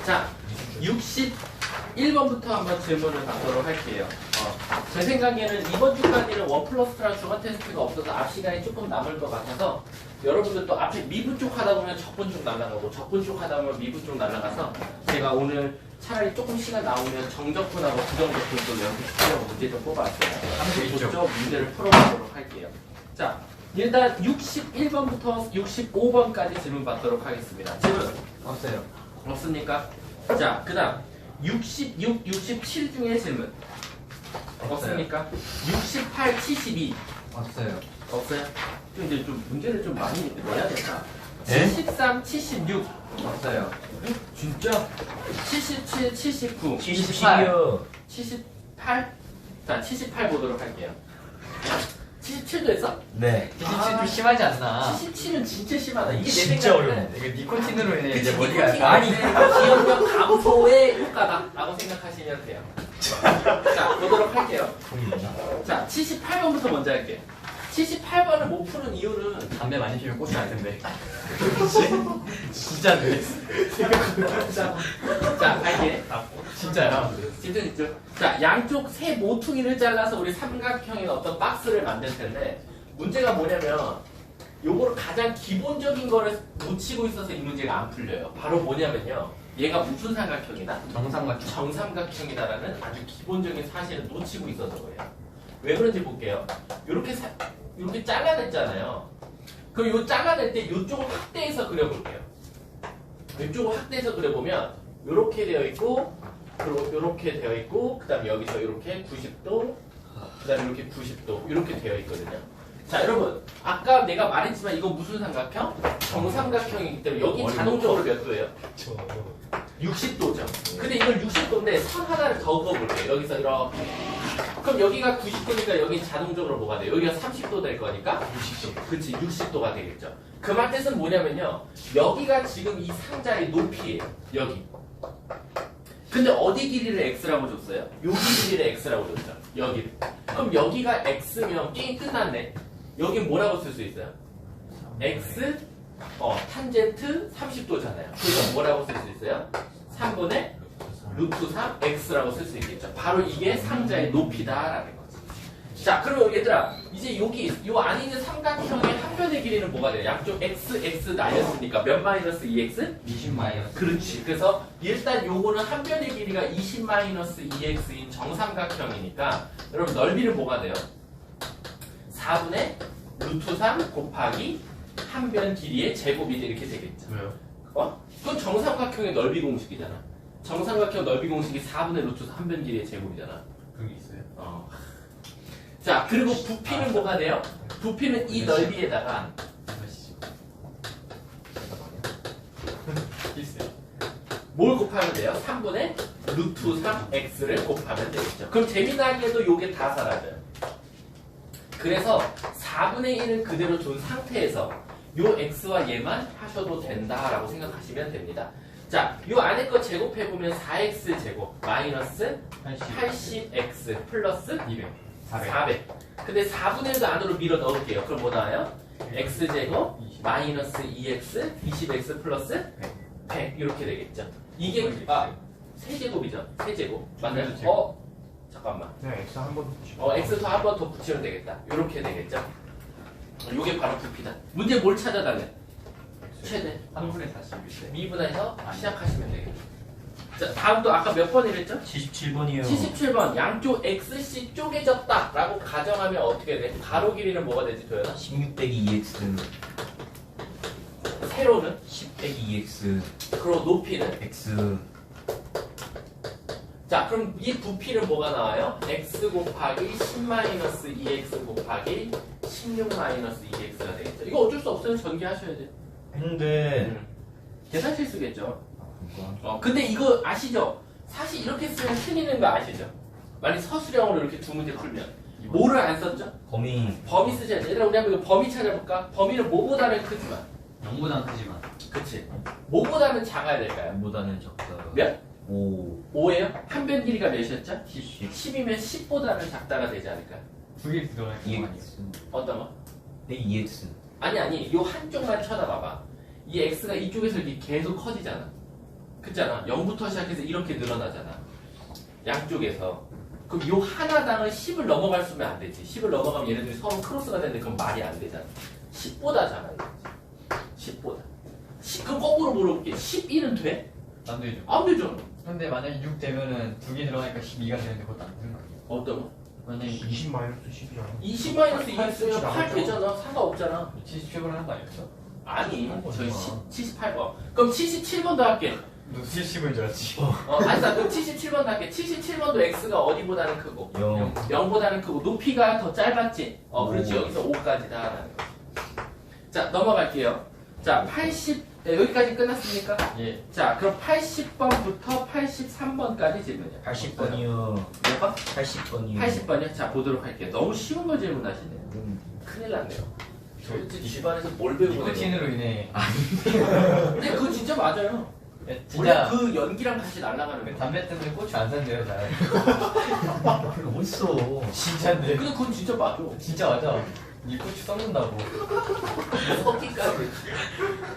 자, 61번부터 한번 질문을 받도록 할게요. 제 생각에는 이번 주까지는 1+2라 중간 테스트가 없어서 앞 시간이 조금 남을 것 같아서 여러분들 또 앞에 미분 쪽 하다 보면 적분 쪽 날아가고 적분 쪽 하다 보면 미분 쪽 날아가서 제가 오늘 차라리 조금 시간 나오면 정적분하고 부정적분 쪽 연습시키려고 문제 좀 뽑았어요. 한번 쪽 문제를 풀어보도록 할게요. 자, 일단 61번부터 65번까지 질문 받도록 하겠습니다. 질문 없어요. 없습니까? 자, 그 다음 66, 67 중에 질문 없습니까? 68, 72 없어요. 없어요? 좀 이제 좀 문제를 좀 많이 넣어야겠다. 네? 73, 76 없어요. 진짜? 77, 79 78. 78? 자, 78 보도록 할게요. 77도 했어? 네. 77 좀 심하지 않나? 77은 진짜 심하다. 이게 내 진짜 생각에는 어려워. 이거 니코틴으로 인해 그치, 이제 머리가 니코틴이 약간 기억력 감소의 효과다라고 생각하시면 돼요. 자, 보도록 할게요. 자, 78번부터 먼저 할게요. 78번을 못 푸는 이유는 담배 많이 피우면 꽃이 날 텐데. 진짜 네. 자, 갈게. 진짜야. 집중. 자, 양쪽 세 모퉁이를 잘라서 우리 삼각형의 어떤 박스를 만들 텐데 문제가 뭐냐면 요거를 가장 기본적인 거를 놓치고 있어서 이 문제가 안 풀려요. 바로 뭐냐면요. 얘가 무슨 삼각형이다? 정삼각형. 정삼각형이다라는 아주 기본적인 사실을 놓치고 있어서 그래요. 왜 그런지 볼게요. 요렇게 잘라냈잖아요. 그럼 요 잘라낼 때 요쪽을 확대해서 그려볼게요. 이쪽을 확대해서 그려보면 요렇게 되어 있고 그리고 요렇게 되어 있고 그 다음에 여기서 요렇게 90도 그 다음에 이렇게 90도 이렇게 되어 있거든요. 자, 여러분 아까 내가 말했지만 이건 무슨 삼각형? 정삼각형이기 때문에 여기 자동적으로 몇 도예요? 60도죠. 근데 이걸 60도인데 선 하나를 더 그어볼게요. 여기서 이렇게. 그럼 여기가 90도니까 여기 자동적으로 뭐가 돼요? 여기가 30도 될 거니까 60도. 그치, 60도가 되겠죠. 그 말 뜻은 뭐냐면요. 여기가 지금 이 상자의 높이예요. 여기. 근데 어디 길이를 x라고 줬어요? 여기 길이를 x라고 줬죠. 여기. 그럼 여기가 x면 게임 끝났네. 여기 뭐라고 쓸 수 있어요? x 탄젠트 30도잖아요. 그래서 뭐라고 쓸 수 있어요? 3분의 루트 3 x라고 쓸 수 있겠죠. 바로 이게 상자의 높이다라는 거지. 자, 그러면 얘들아, 이제 여기 요 안에 있는 삼각형의 한 변의 길이는 뭐가 돼요? 양쪽 x 나뉘었으니까 몇 마이너스 2x? 20 마이너스. 그렇지. 그래서 일단 요거는 한 변의 길이가 20 마이너스 2x인 정삼각형이니까 여러분 넓이는 뭐가 돼요? 4분의 루트 3 곱하기 한 변 길이의 제곱이 이렇게 되겠죠. 왜요? 그건 정삼각형의 넓이 공식이잖아. 정삼각형 넓이 공식이 4분의 루트 한 변 길이의 제곱이잖아. 그런 게 있어요? 자, 그리고 부피는 뭐가 돼요? 부피는 이 넓이에다가 뭘 곱하면 돼요? 3분의 루트 3x를 곱하면 되겠죠. 그럼 재미나게도 요게 다 사라져요. 그래서 4분의 1은 그대로 둔 상태에서 요 x와 얘만 하셔도 된다라고 생각하시면 됩니다. 자, 요 안에 거 제곱해보면 4x 제곱 마이너스 80x 플러스 200. 400. 근데 4분의 1도 안으로 밀어 넣을게요. 그럼 뭐 나와요? x제곱 마이너스 2x 20x 플러스 100 이렇게 되겠죠. 이게 세제곱이죠. 세제곱. 맞나요? 잠깐만. 네, X 한번 더 x 더 한 번 더 붙이면 되겠다. 이렇게 되겠죠. 이게 바로 부피다. 문제 뭘 찾아달래? 최대 3분의 40일 때. 미분해서 시작하시면 되겠죠. 자, 다음도 아까 몇 번이랬죠? 77번이요. 77번 양쪽 xc 쪼개졌다 라고 가정하면 어떻게 돼? 가로 길이는 뭐가 되지 도현아? 16 빼기 2x. 세로는? 10 빼기 2x. 그리고 높이는? x. 자, 그럼 이 부피는 뭐가 나와요? x 곱하기 10-2x 곱하기 16-2x가 되겠죠. 이거 어쩔 수 없어요. 전개하셔야지. 했는데. 계산 실수겠죠. 근데 이거 아시죠? 사실 이렇게 쓰면 틀리는 거 아시죠? 만약 서술형으로 이렇게 두 문제 풀면 뭐를 안 썼죠? 범위. 범위 쓰셔야지. 얘들아, 우리 한번 이거 범위 찾아볼까? 범위는 뭐보다는 크지만 0보다는 크지만. 그치? 뭐보다는 작아야 될까요? 보다는 적다. 몇? 5. 5예요? 한 변 길이가 몇이었죠? 10. 10이면 10보다는 작다가 되지 않을까요? 두개 들어갈 거 아니에요? 2x. 어떤 거? 빼기 2x. 아니 요 한쪽만 쳐다봐봐. 이 x가 이쪽에서 이렇게 계속 커지잖아. 그잖아. 0부터 시작해서 이렇게 늘어나잖아. 양쪽에서. 그럼 요 하나당은 10을 넘어갈 수면 안 되지. 10을 넘어가면 얘네들이 서로 크로스가 되는데 그건 말이 안 되잖아. 10보다잖아. 10보다. 10, 그럼 거꾸로 물어볼게. 11은 돼? 안 되죠. 안 되죠. 근데 만약에 6 되면은 2개 들어가니까 12가 되는데 그것도 안 되는 거 아니에요? 어떤 거? 만약에 20 마이너스 10이잖아. 20 마이너스 2 있으면 8 되잖아. 상관없잖아. 77번 하는 거 아니었어? 아니, 한 저희 거구나. 78번. 그럼 77번도 할게. 너 70인 줄 알았지. 아니다. 그럼 77번도 할게. 77번도 x가 어디보다는 크고 0. 0보다는 크고 높이가 더 짧았지. 그렇지. 오. 여기서 5까지다라는 거. 자, 넘어갈게요. 자, 80 여기까지 끝났습니까? 예. 자, 그럼 80번부터 83번까지 질문이야. 80번이요. 몇 번? 80번이요. 80번이요? 자, 보도록 할게요. 너무 쉬운 거 질문하시네요. 큰일 났네요. 도대체 집안에서 뭘 배우고 있는 니코틴으로 인해 근데 그거 진짜 맞아요. 야, 원래 진짜 그 연기랑 같이 날아가는 거. 담배 때문에 고추 안 산대요 잘. 어딨어. 진짜인데. 근데 그건 진짜 맞아. 진짜 맞아. 니 고추 썩는다고. 섞기까지.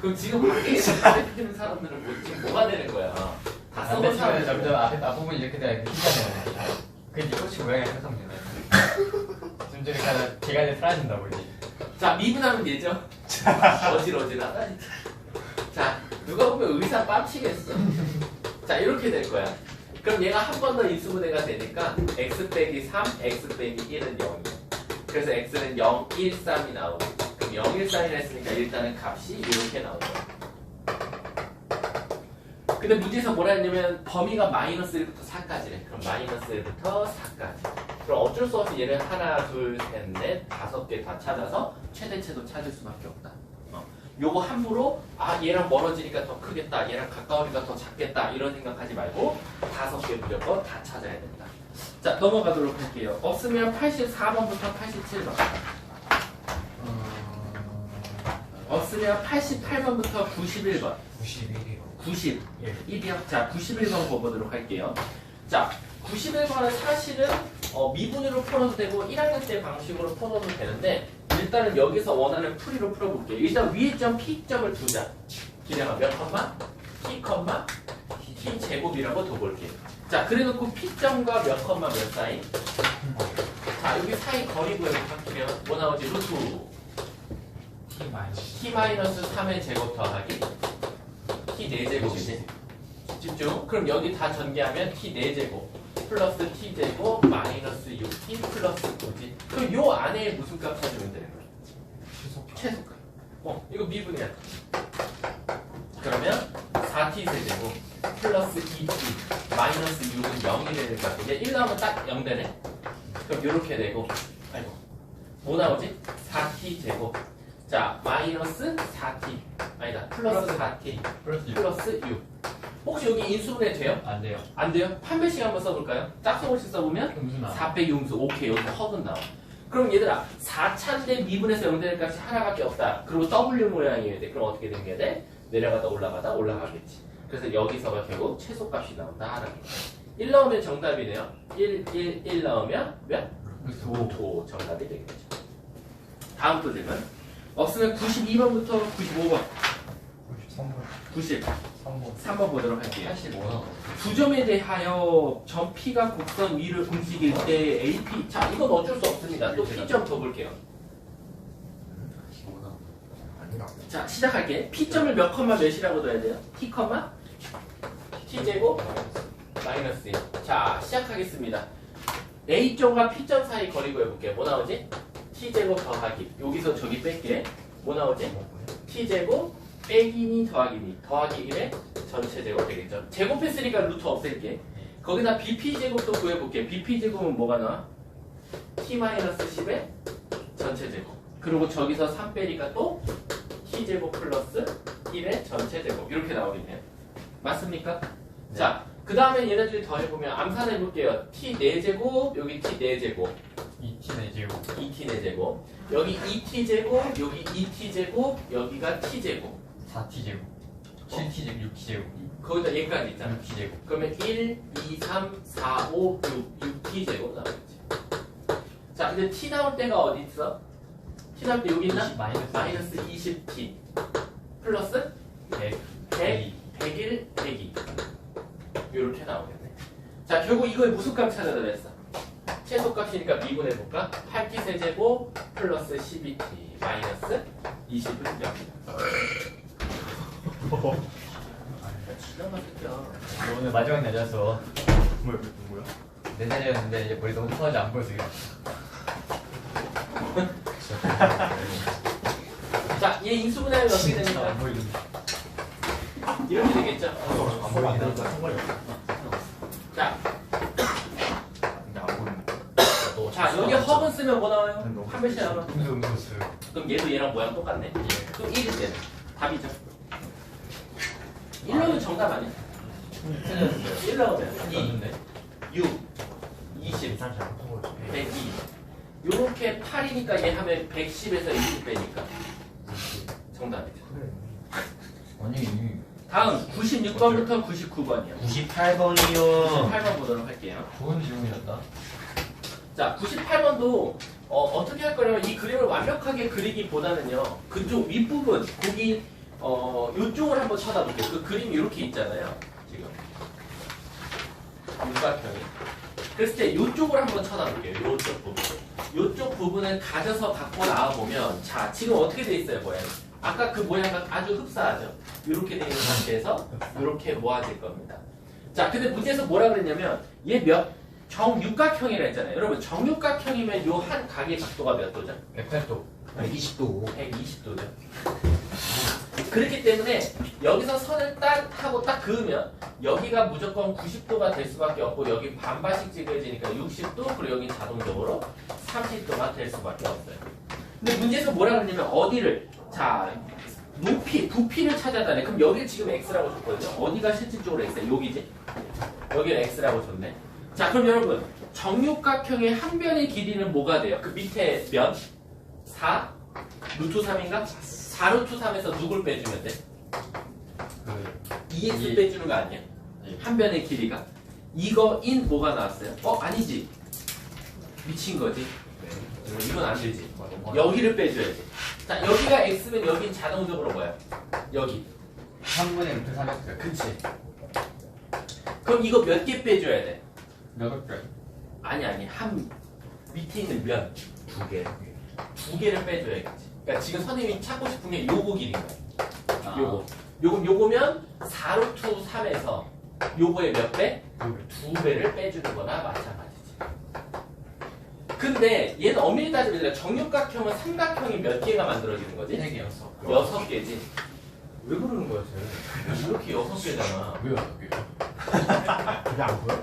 그럼 지금 밖에 담배 피우는 사람들은 뭐, 지금 뭐가 되는 거야? 다 담배 썩은 피우면 사람들. 점점 앞에 앞부분이 이렇게 돼야 희잖아요. 그니 고추 모양이 생성되네. 좀 전에 가다 개간에 사라진다고 이제. 자, 미분하면 얘죠? 어질어질하다, 진짜. 자, 누가 보면 의사 빡치겠어. 자, 이렇게 될 거야. 그럼 얘가 한 번 더 인수분해가 되니까 x 빼기 3, x 빼기 1은 0이야. 그래서 x는 0, 1, 3이 나오고. 그럼 0, 1, 3이라 했으니까 일단은 값이 이렇게 나오죠. 근데 문제에서 뭐라 했냐면 범위가 마이너스 1부터 4까지래. 그럼 마이너스 1부터 4까지. 그럼 어쩔 수 없이 얘를 하나, 둘, 셋, 넷, 5개 다 찾아서 최대치도 찾을 수밖에 없다. 요거 함부로 얘랑 멀어지니까 더 크겠다, 얘랑 가까우니까 더 작겠다 이런 생각하지 말고 5개 무조건 다 찾아야 된다. 자, 넘어가도록 할게요. 없으면 84번부터 87번. 없으면 88번부터 91번. 91이요. 91이요. 자, 91번 보도록 할게요. 자, 91번은 사실은 미분으로 풀어도 되고 1학년 때 방식으로 풀어도 되는데 일단은 여기서 원하는 풀이로 풀어볼게요. 일단 위에 점 P점을 두자. 기량아 몇 컴마? P 컴마? T 제곱이라고 둬볼게요. 자, 그래놓고 P점과 몇 컴마 몇 사이? 자, 여기 사이 거리 구해보면 뭐 나오지? 루트 T 마이너스. T 마이너스 3의 제곱 더하기 T 4제곱이지. 집중. 그럼 여기 다 전개하면 T 4제곱 플러스 T제곱 마이너스 6T 플러스 9지. 그럼 요 안에 무슨 값 찾으면 되는 거야? 최소값. 이거 미분이야. 그러면 4T 세제곱 플러스 2T 마이너스 6은 0이 되는 값. 이제 1 나오면 딱 0 되네. 그럼 요렇게 되고, 아이고, 뭐 나오지? 4T 제곱. 자, 마이너스 4T. 아니다, 플러스 4T. 플러스 6. 혹시 여기 인수분해 돼요? 안 돼요. 안 돼요? 판별식 한번 써볼까요? 짝수공식 써보면 음수 나. 4 빼기 음수. 오케이, 여기 허근 나와. 그럼 얘들아, 4차인데 미분에서 0 되는 값이 하나밖에 없다. 그리고 W 모양이어야 돼. 그럼 어떻게 생겨야 돼? 내려가다 올라가다 올라가겠지. 그래서 여기서가 결국 최소값이 나온다. 하라는 거. 1 나오면 정답이네요. 1 나오면 몇? 5 정답이 되겠죠. 다음 또 질문. 없으면 92번부터 95번. 93번. 3번 보도록 할게요. 85나. 두 점에 대하여 점 P가 곡선 위를 움직일 때 AP. 자, 이건 어쩔 수 없습니다. 또 P점 더 볼게요. 85나. 아니다. 자, 시작할게. P점을 몇 컴마 몇이라고 둬야 돼요? T 컴마? T제곱? 마이너스 1. 자, 시작하겠습니다. A점과 P점 사이 거리 구해볼게요. 뭐 나오지? T제곱 더하기. 여기서 저기 뺄게. 뭐 나오지? T제곱 빼기니 더하기니. 더하기 1의 전체 제곱 되겠죠. 제곱했으니까 루트 없앨게. 거기다 BP제곱도 구해볼게. BP제곱은 뭐가 나와? T-10의 전체 제곱. 그리고 저기서 3 빼니까 또 T제곱 플러스 1의 전체 제곱. 이렇게 나오겠네요. 맞습니까? 네. 자, 그 다음에 얘네들이 더해보면 암산해볼게요. T 4제곱, 여기 T 4제곱. 2T네 제곱. 2T 4제곱. 여기 2T제곱, 여기 2T제곱, 여기가 T제곱. 4T 제곱. 7T 제곱. 6T 제곱. 거기다 얘까지 있잖아. 6T 제곱. 그러면 1, 2, 3, 4, 5, 6, 6T제곱 나오겠지. 자, 근데 T 나올 때가 어디 있어? T 나올 때 여기 있나? 마이너스 20T 플러스 100. 100 101, 102 이렇게 나오겠네. 자, 결국 이거의 무슨 값 찾아달라 했어? 최소값이니까 미분해볼까? 8t 세제곱 플러스 12t 마이너스 20은 0이다. 기가 막히죠. 오늘 마지막 날이라서 뭐야? 내 자리였는데 이제 머리 너무 커가지고 안 보여서 그래. 자, 얘 인수분해하면 어떻게 됩니까? 안 보이는데. 이렇게 되겠죠? 안 보이는데 상관이 자, 근데 안 보이는데. 자 여기 허근 쓰면 뭐 나와요? 한 배씩 나와. 음수. 그럼 얘도 얘랑 모양 똑같네. 그럼 1일 때는 답이죠. 1로는 정답 아니야? 틀렸어요. 1 넣으면 2, 없는데. 6, 20, 계산 잘못한 거지. 102 요렇게 8이니까 얘 하면 110에서 20 빼니까 정답이죠. 아니 다음 96번부터 99번이요. 98번이요. 98번 보도록 할게요. 좋은 질문이었다. 자, 98번도 어떻게 할 거냐면 이 그림을 완벽하게 그리기보다는요. 그쪽 윗부분, 거기 요쪽을 한번 쳐다볼게요. 그 그림이 이렇게 있잖아요. 지금. 육각형이. 그랬을 때 요쪽을 한번 쳐다볼게요. 요쪽 부분. 요쪽 부분을 가져서 갖고 나와보면 자, 지금 어떻게 돼 있어요, 모양이? 아까 그 모양과 아주 흡사하죠. 이렇게 돼 있는 상태에서 이렇게 모아질 겁니다. 자, 근데 문제에서 뭐라 그랬냐면 얘 정육각형이라 했잖아요. 여러분 정육각형이면 요 한 각의 각도가 몇 도죠? 108도. 120도. 120도죠. 그렇기 때문에 여기서 선을 딱 하고 딱 그으면 여기가 무조건 90도가 될 수밖에 없고 여기 반반씩 찍어지니까 60도 그리고 여기 자동적으로 30도가 될 수밖에 없어요. 근데 문제에서 뭐라 그러냐면 어디를 자 높이 부피를 찾아다네. 그럼 여기 지금 x라고 줬거든요. 어디가 실질적으로 x야? 여기지? 여기를 x라고 줬네. 자 그럼 여러분 정육각형의 한 변의 길이는 뭐가 돼요? 그 밑에 면 4 루트 3인가? 4 루트 3에서 누굴 빼주면 돼? 그 2x 빼주는 거 아니야? 한 변의 길이가 이거 인 뭐가 나왔어요? 아니지 미친 거지. 이건 안 되지. 여기를 빼줘야지. 자 여기가 x면 여긴 자동적으로 뭐야? 여기 3분의 루트 3x. 그치. 그럼 이거 몇 개 빼줘야 돼? 몇 개? 아니 한 밑에 있는 면 2개 2개를 빼줘야겠지. 그러니까 지금 선생님이 찾고 싶은 게 요거 길인 거야. 요거면 4 루트 3에서 요거의 몇 배? 2배를 빼주는 거나 마찬가지지. 근데 얘는 엄밀히 따지면 정육각형은 삼각형이 몇 개가 만들어지는 거지? 3개, 6개지. 왜 그러는 거야, 쟤? 이렇게 6개잖아. 왜 6개요? 그게 안 보여?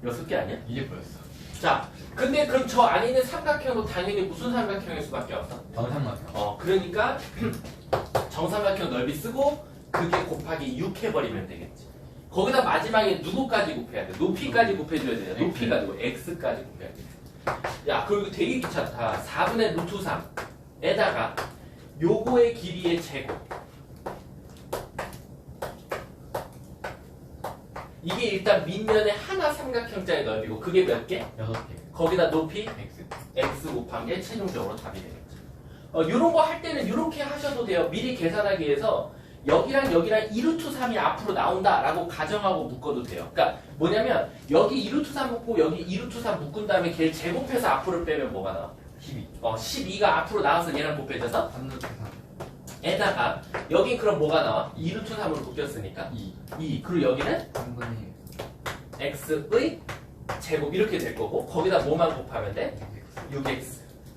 6개 아니야? 이제 보였어. 자, 근데 그럼 저 안에 있는 삼각형도 당연히 무슨 삼각형일 수밖에 없어? 정삼각형. 그러니까 정삼각형 넓이 쓰고 그게 곱하기 6 해버리면 되겠지. 거기다 마지막에 누구까지 곱해야 돼? 높이까지 곱해줘야 돼. 높이 가지고 x까지 곱해야 돼. 야, 그리고 되게 귀찮다. 4분의 루트 3에다가 요거의 길이의 제곱. 이게 일단 밑면에 하나 삼각형짜리 넓이고 그게 몇 개? 6개. 거기다 높이 x. x 곱한 게 최종적으로 답이 되겠죠. 이런 거 할 때는 이렇게 하셔도 돼요. 미리 계산하기 위해서 여기랑 2루트 3이 앞으로 나온다라고 가정하고 묶어도 돼요. 그러니까 뭐냐면 여기 2루트 3 묶고 여기 2루트 3 묶은 다음에 걔를 제곱해서 앞으로 빼면 뭐가 나와? 12. 12가 앞으로 나와서 얘랑 곱해져서 3루트 3. 에다가 여기 그럼 뭐가 나와? 2루트 3으로 묶였으니까 2. 그리고 여기는 3분의 x의 제곱 이렇게 될 거고 거기다 뭐만 곱하면 돼? 6x. 6x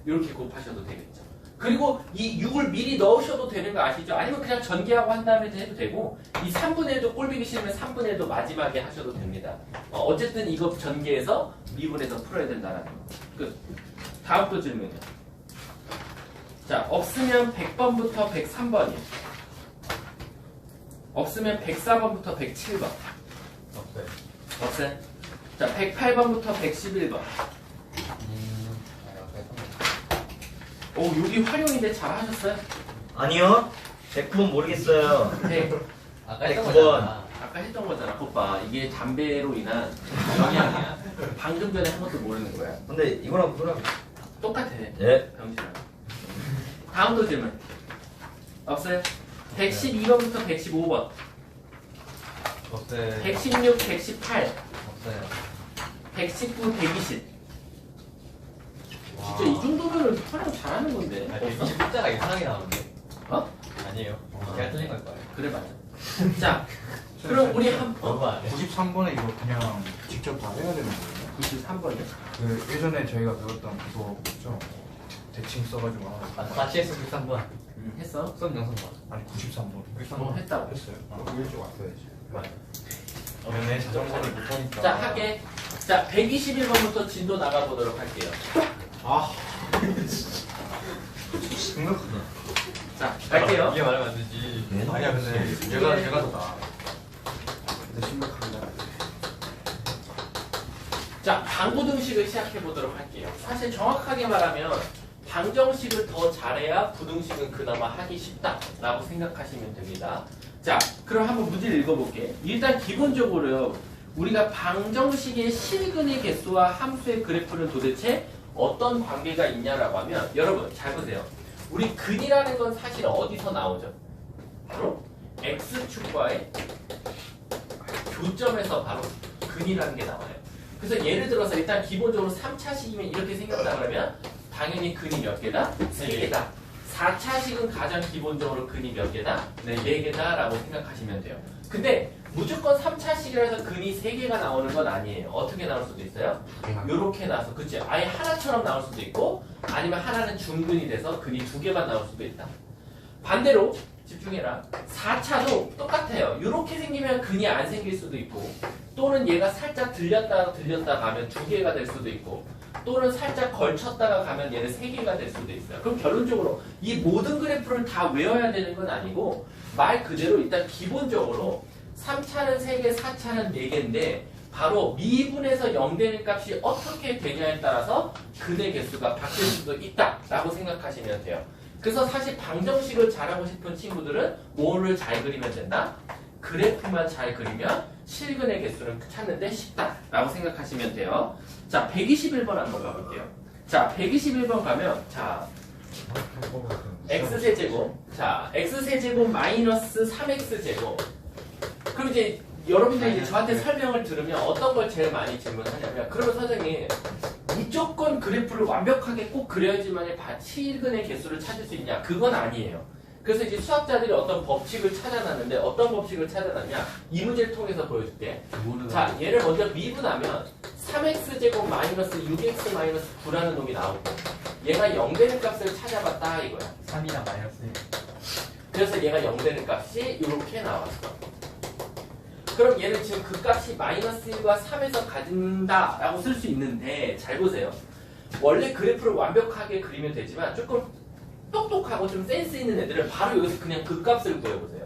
이렇게 곱하셔도 되겠죠. 그리고 이 6을 미리 넣으셔도 되는 거 아시죠? 아니면 그냥 전개하고 한 다음에 해도 되고 이 3분의 1도 꼴보기 싫으면 3분의 1도 마지막에 하셔도 됩니다. 어쨌든 이거 전개해서 미분해서 풀어야 된다는 거. 끝. 다음 또 질문이요. 자, 없으면 100번부터 103번이요. 없으면 104번부터 107번. 없어요. 없어요? 자, 108번부터 111번. 오, 여기 활용인데 잘 하셨어요? 아니요. 100번 모르겠어요. 네. 아까 했던 109번. 거잖아. 아까 했던 거잖아. 오빠, 이게 담배로 인한 영향이야. 방금 전에 한 것도 모르는 거야. 근데 이거랑 그거랑 똑같아. 예. 병신아. 다음 또 질문. 없어요? 112번부터 115번. 없어요. 116, 118, 없어요. 119, 120. 와. 진짜 이 정도면은 촬영 잘하는 건데. 아니, 120자가 이상하게 나오는데. 어? 아니에요. 제가 틀린 걸 거예요. 그래 맞아. 자, 그럼 우리 한 너무 안 해. 93번에 이거 그냥 직접 다 해야 되는 거예요? 93번이요. 그 예전에 저희가 배웠던 그거 있죠? 대칭 써가지고 하나. 같이 했으면 93번. 했어? 수업 영상번. 아니 93번. 뭐 했다고. 했어요? 일찍 왔어야지. 맞아. 그러네. 자전거를 못하니까. 자, 할게. 자, 121번부터 진도 나가보도록 할게요. 아 심각하다. 자, 갈게요. 이게 말하면 안 되지. 아니야 근데 얘가 더 나아. 근데 심각합니다. 자, 방부등식을 시작해보도록 할게요. 사실 정확하게 말하면 방정식을 더 잘해야 부등식은 그나마 하기 쉽다라고 생각하시면 됩니다. 자, 그럼 한번 문제를 읽어볼게. 일단 기본적으로요. 우리가 방정식의 실근의 개수와 함수의 그래프는 도대체 어떤 관계가 있냐라고 하면 여러분 잘 보세요. 우리 근이라는 건 사실 어디서 나오죠? 바로 x축과의 교점에서 바로 근이라는 게 나와요. 그래서 예를 들어서 일단 기본적으로 3차식이면 이렇게 생겼다 그러면 당연히 근이 몇 개다? 3개다. 4차식은 가장 기본적으로 근이 몇 개다? 4개다 라고 생각하시면 돼요. 근데 무조건 3차식이라서 근이 3개가 나오는 건 아니에요. 어떻게 나올 수도 있어요? 요렇게 나와서 그치? 아예 하나처럼 나올 수도 있고 아니면 하나는 중근이 돼서 근이 2개만 나올 수도 있다. 반대로 집중해라. 4차도 똑같아요. 요렇게 생기면 근이 안 생길 수도 있고 또는 얘가 살짝 들렸다 가면 2개가 될 수도 있고 또는 살짝 걸쳤다가 가면 얘는 3개가 될 수도 있어요. 그럼 결론적으로 이 모든 그래프를 다 외워야 되는 건 아니고 말 그대로 일단 기본적으로 3차는 3개, 4차는 4개인데 바로 미분에서 0 되는 값이 어떻게 되냐에 따라서 근의 개수가 바뀔 수도 있다라고 생각하시면 돼요. 그래서 사실 방정식을 잘하고 싶은 친구들은 뭐를 잘 그리면 된다? 그래프만 잘 그리면 실근의 개수는 찾는데 쉽다라고 생각하시면 돼요. 자, 121번 한번 가볼게요. 자, 121번 가면 자 x세제곱 자 x세제곱 마이너스 3x제곱 그럼 이제 여러분들이 이제 저한테 설명을 들으면 어떤 걸 제일 많이 질문하냐면 그러면 선생님 무조건 그래프를 완벽하게 꼭 그려야지만 실근의 개수를 찾을 수 있냐? 그건 아니에요. 그래서 이제 수학자들이 어떤 법칙을 찾아놨는데 어떤 법칙을 찾아놨냐? 이 문제를 통해서 보여줄게. 자, 얘를 먼저 미분하면 3x제곱 마이너스 6x 마이너스 9라는 놈이 나오고 얘가 0 되는 값을 찾아봤다 이거야. 3이랑 마이너스 1. 그래서 얘가 0 되는 값이 이렇게 나왔어. 그럼 얘는 지금 그 값이 마이너스 1과 3에서 가진다라고 쓸 수 있는데 잘 보세요. 원래 그래프를 완벽하게 그리면 되지만 조금 똑똑하고 좀 센스 있는 애들은 바로 여기서 그냥 그 값을 구해보세요.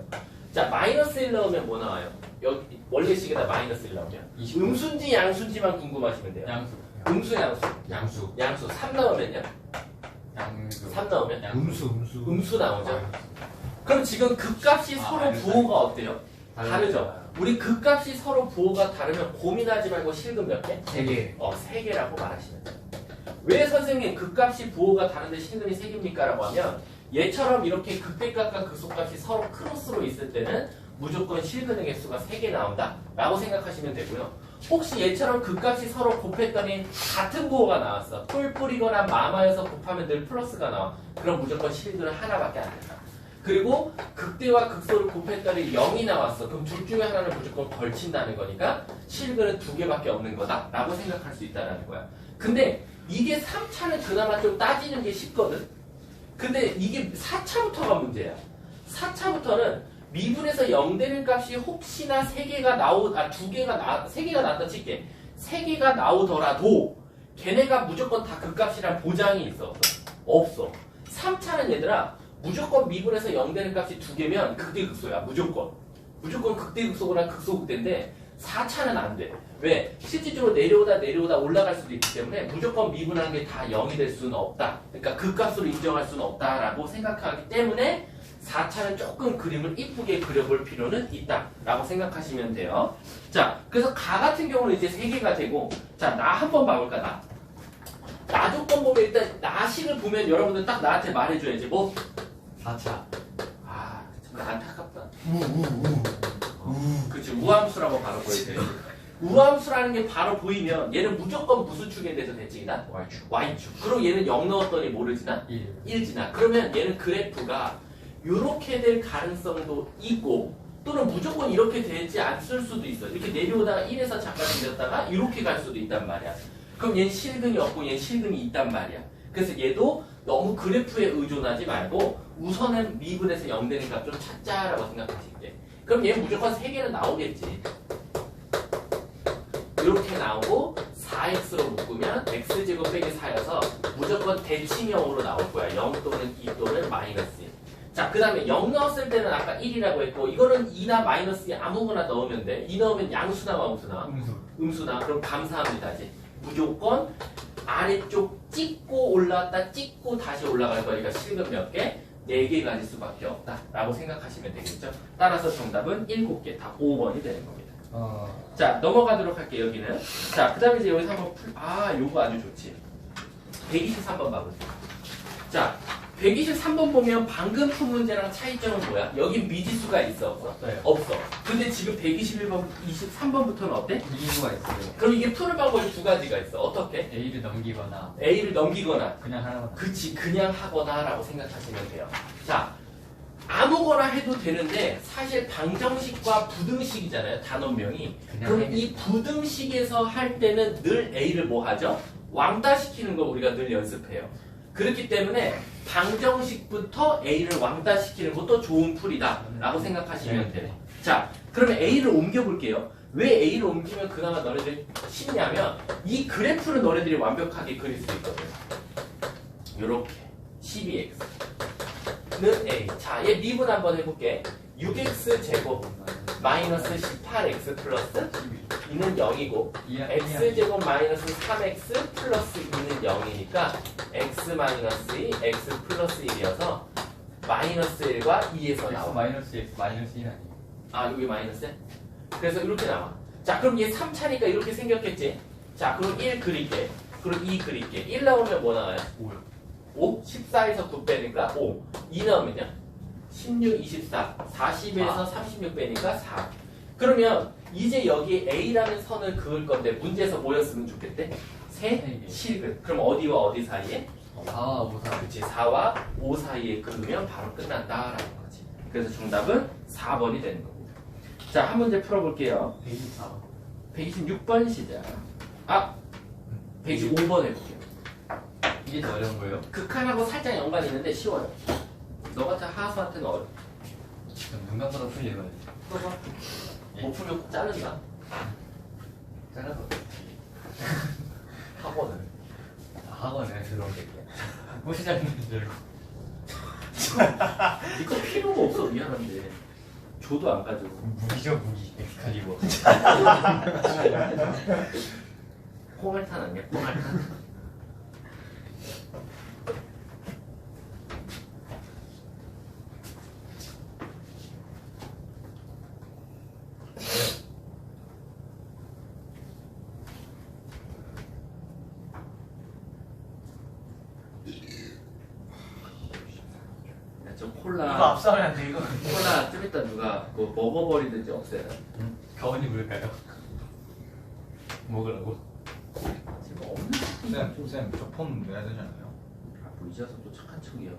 자, 마이너스 1 넣으면 뭐 나와요? 여기 원래식에다 마이너스 1 넣으면 음수인지 양수인지만 궁금하시면 돼요. 양수. 음수, 양수. 양수. 양수 3 넣으면요? 양수. 3 넣으면? 음수. 음수 나오죠? 그럼 지금 그 값이 서로 마이너스 부호가 어때요? 다르죠? 우리 그 값이 서로 부호가 다르면 고민하지 말고 실근 몇 개? 3개. 3개라고 말하시면 돼요. 왜 선생님 그 값이 부호가 다른데 실근이 3개입니까? 라고 하면 얘처럼 이렇게 극대값과 극소값이 서로 크로스로 있을 때는 무조건 실근의 개수가 3개 나온다 라고 생각하시면 되고요. 혹시 얘처럼 그 값이 서로 곱했더니 같은 부호가 나왔어. 뿔뿔이거나 마마여서 곱하면 늘 플러스가 나와. 그럼 무조건 실근은 하나밖에 안 된다. 그리고 극대와 극소를 곱했더니 0이 나왔어. 그럼 둘 중에 하나는 무조건 걸친다는 거니까 실근은 2개밖에 없는 거다 라고 생각할 수 있다는 거야. 근데 이게 3차는 그나마 좀 따지는 게 쉽거든. 근데 이게 4차부터가 문제야. 4차부터는 미분에서 0 되는 값이 혹시나 3개가 3개가 나왔다 칠게. 3개가 나오더라도 걔네가 무조건 다 그 값이란 보장이 있어. 없어. 3차는 얘들아 무조건 미분에서 0 되는 값이 2개면 극대극소야. 무조건 극대극소거나 극소극대인데 4차는 안 돼. 왜? 실질적으로 내려오다 올라갈 수도 있기 때문에 무조건 미분하는 게 다 0이 될 수는 없다. 그러니까 그 값으로 인정할 수는 없다라고 생각하기 때문에 4차는 조금 그림을 이쁘게 그려볼 필요는 있다라고 생각하시면 돼요. 자, 그래서 가 같은 경우는 이제 3개가 되고 자, 나 한번 봐볼까, 나. 나 조건 보면 일단 나식을 보면 여러분들 딱 나한테 말해줘야지. 뭐? 4차. 아, 정말 안타깝다. 그치, 우함수라고 바로 보여요. 우함수라는 게 바로 보이면 얘는 무조건 무슨 축에 대해서 대칭이다? Y축. 그리고 얘는 0 넣었더니 모르지나? 1 지나. 그러면 얘는 그래프가 이렇게 될 가능성도 있고 또는 무조건 이렇게 되지 않을 수도 있어. 이렇게 내려오다가 1에서 잠깐 내렸다가 이렇게 갈 수도 있단 말이야. 그럼 얘는 실근이 없고 얘는 실근이 있단 말이야. 그래서 얘도 너무 그래프에 의존하지 말고 우선은 미분에서 0 되는 값 좀 찾자라고 생각하실게. 그럼 얘는 무조건 3개는 나오겠지. 이렇게 나오고 4x로 묶으면 x제곱 빼기 4여서 무조건 대칭형으로 나올 거야. 0 또는 2 또는 마이너스 1. 자, 그 다음에 0 넣었을 때는 아까 1이라고 했고 이거는 2나 마이너스 2 아무거나 넣으면 돼. 2 넣으면 양수나 음수나? 음수나. 그럼 감사합니다지. 무조건 아래쪽 찍고 올라왔다 찍고 다시 올라갈 거니까 실근 몇 개? 4개 가질 수밖에 없다 라고 생각하시면 되겠죠. 따라서 정답은 7개 다 5번이 되는 겁니다. 자, 넘어가도록 할게요. 여기는. 자, 그 다음에 이제 여기서 한번 요거 아주 좋지. 123번 봐보세요. 자, 123번 보면 방금 푼 문제랑 차이점은 뭐야? 여기 미지수가 있어 없어? 없어. 근데 지금 121번, 23번부터는 어때? 이유가 있어요. 그럼 이게 푸는 방법이 두 가지가 있어. 어떻게? A를 넘기거나 A를 넘기거나 그냥 하나거나. 그치, 그냥 하거나 라고 생각하시면 돼요. 자, 아무거나 해도 되는데 사실 방정식과 부등식이잖아요. 단원명이. 그럼 이 부등식에서 할 때는 늘 A를 뭐 하죠? 왕따시키는 거 우리가 늘 연습해요. 그렇기 때문에 방정식부터 A를 왕따시키는 것도 좋은 풀이다 라고 생각하시면 돼요. 자, 그러면 A를 옮겨볼게요. 왜 A를 옮기면 그나마 너네들 쉽냐면 이 그래프를 너네들이 완벽하게 그릴 수 있거든. 요렇게 12x는 A. 자, 얘 미분 한번 해볼게. 6x 제곱 마이너스 18x 플러스 2는 0이고 x제곱 마이너스 3x 플러스 2는 0이니까 x 마이너스 2, x 플러스 1이어서 마이너스 1과 2에서 나와. 마이너스 X 마이너스 1 아니에요? 아, 여기 마이너스? 그래서 이렇게 나와. 자, 그럼 얘 3차니까 이렇게 생겼겠지? 자, 그럼 1 그릴게. 그럼 2 그릴게. 1 나오면 뭐 나와요? 5요. 5? 14에서 9 빼니까 5. 2 나오면요? 16, 24. 40에서 36 빼니까 4. 그러면 이제 여기 A라는 선을 그을 건데 문제에서 뭐였으면 좋겠대? 3, 7. 그럼 어디와 어디 사이에? 4와 5 사이. 그렇지. 4와 5 사이에 그으면 바로 끝난다라는 거지. 그래서 정답은 4번이 되는 겁니다. 자, 한 문제 풀어볼게요. 126번 시작. 125번 해볼게요. 이게 더 어려운 거예요? 극한하고 살짝 연관이 있는데 쉬워요. 너 같은 하수한테는 어려워. 눈감보다 풀리거든요. 풀어봐. 못 풀면 꼭 자른다. 잘라서 학원을. 학원에 들어오겠게. 꽃이 자르는 줄 알고. 이거 필요가 없어. 미안한데. 줘도 안 가지고. 무기죠 무기. 엑스칼리버. 콩알탄 아니야? 콩알탄. 좀 콜라. 이거 앞서면 안 돼, 이거. 콜라 좀 이따 누가 뭐 먹어버리든지 없애요. 가원이 물까요? 먹으라고? 지금 없는 쌤, 저 폰 내야 되지 않아요? 뭐 이자선도 착한 척이야.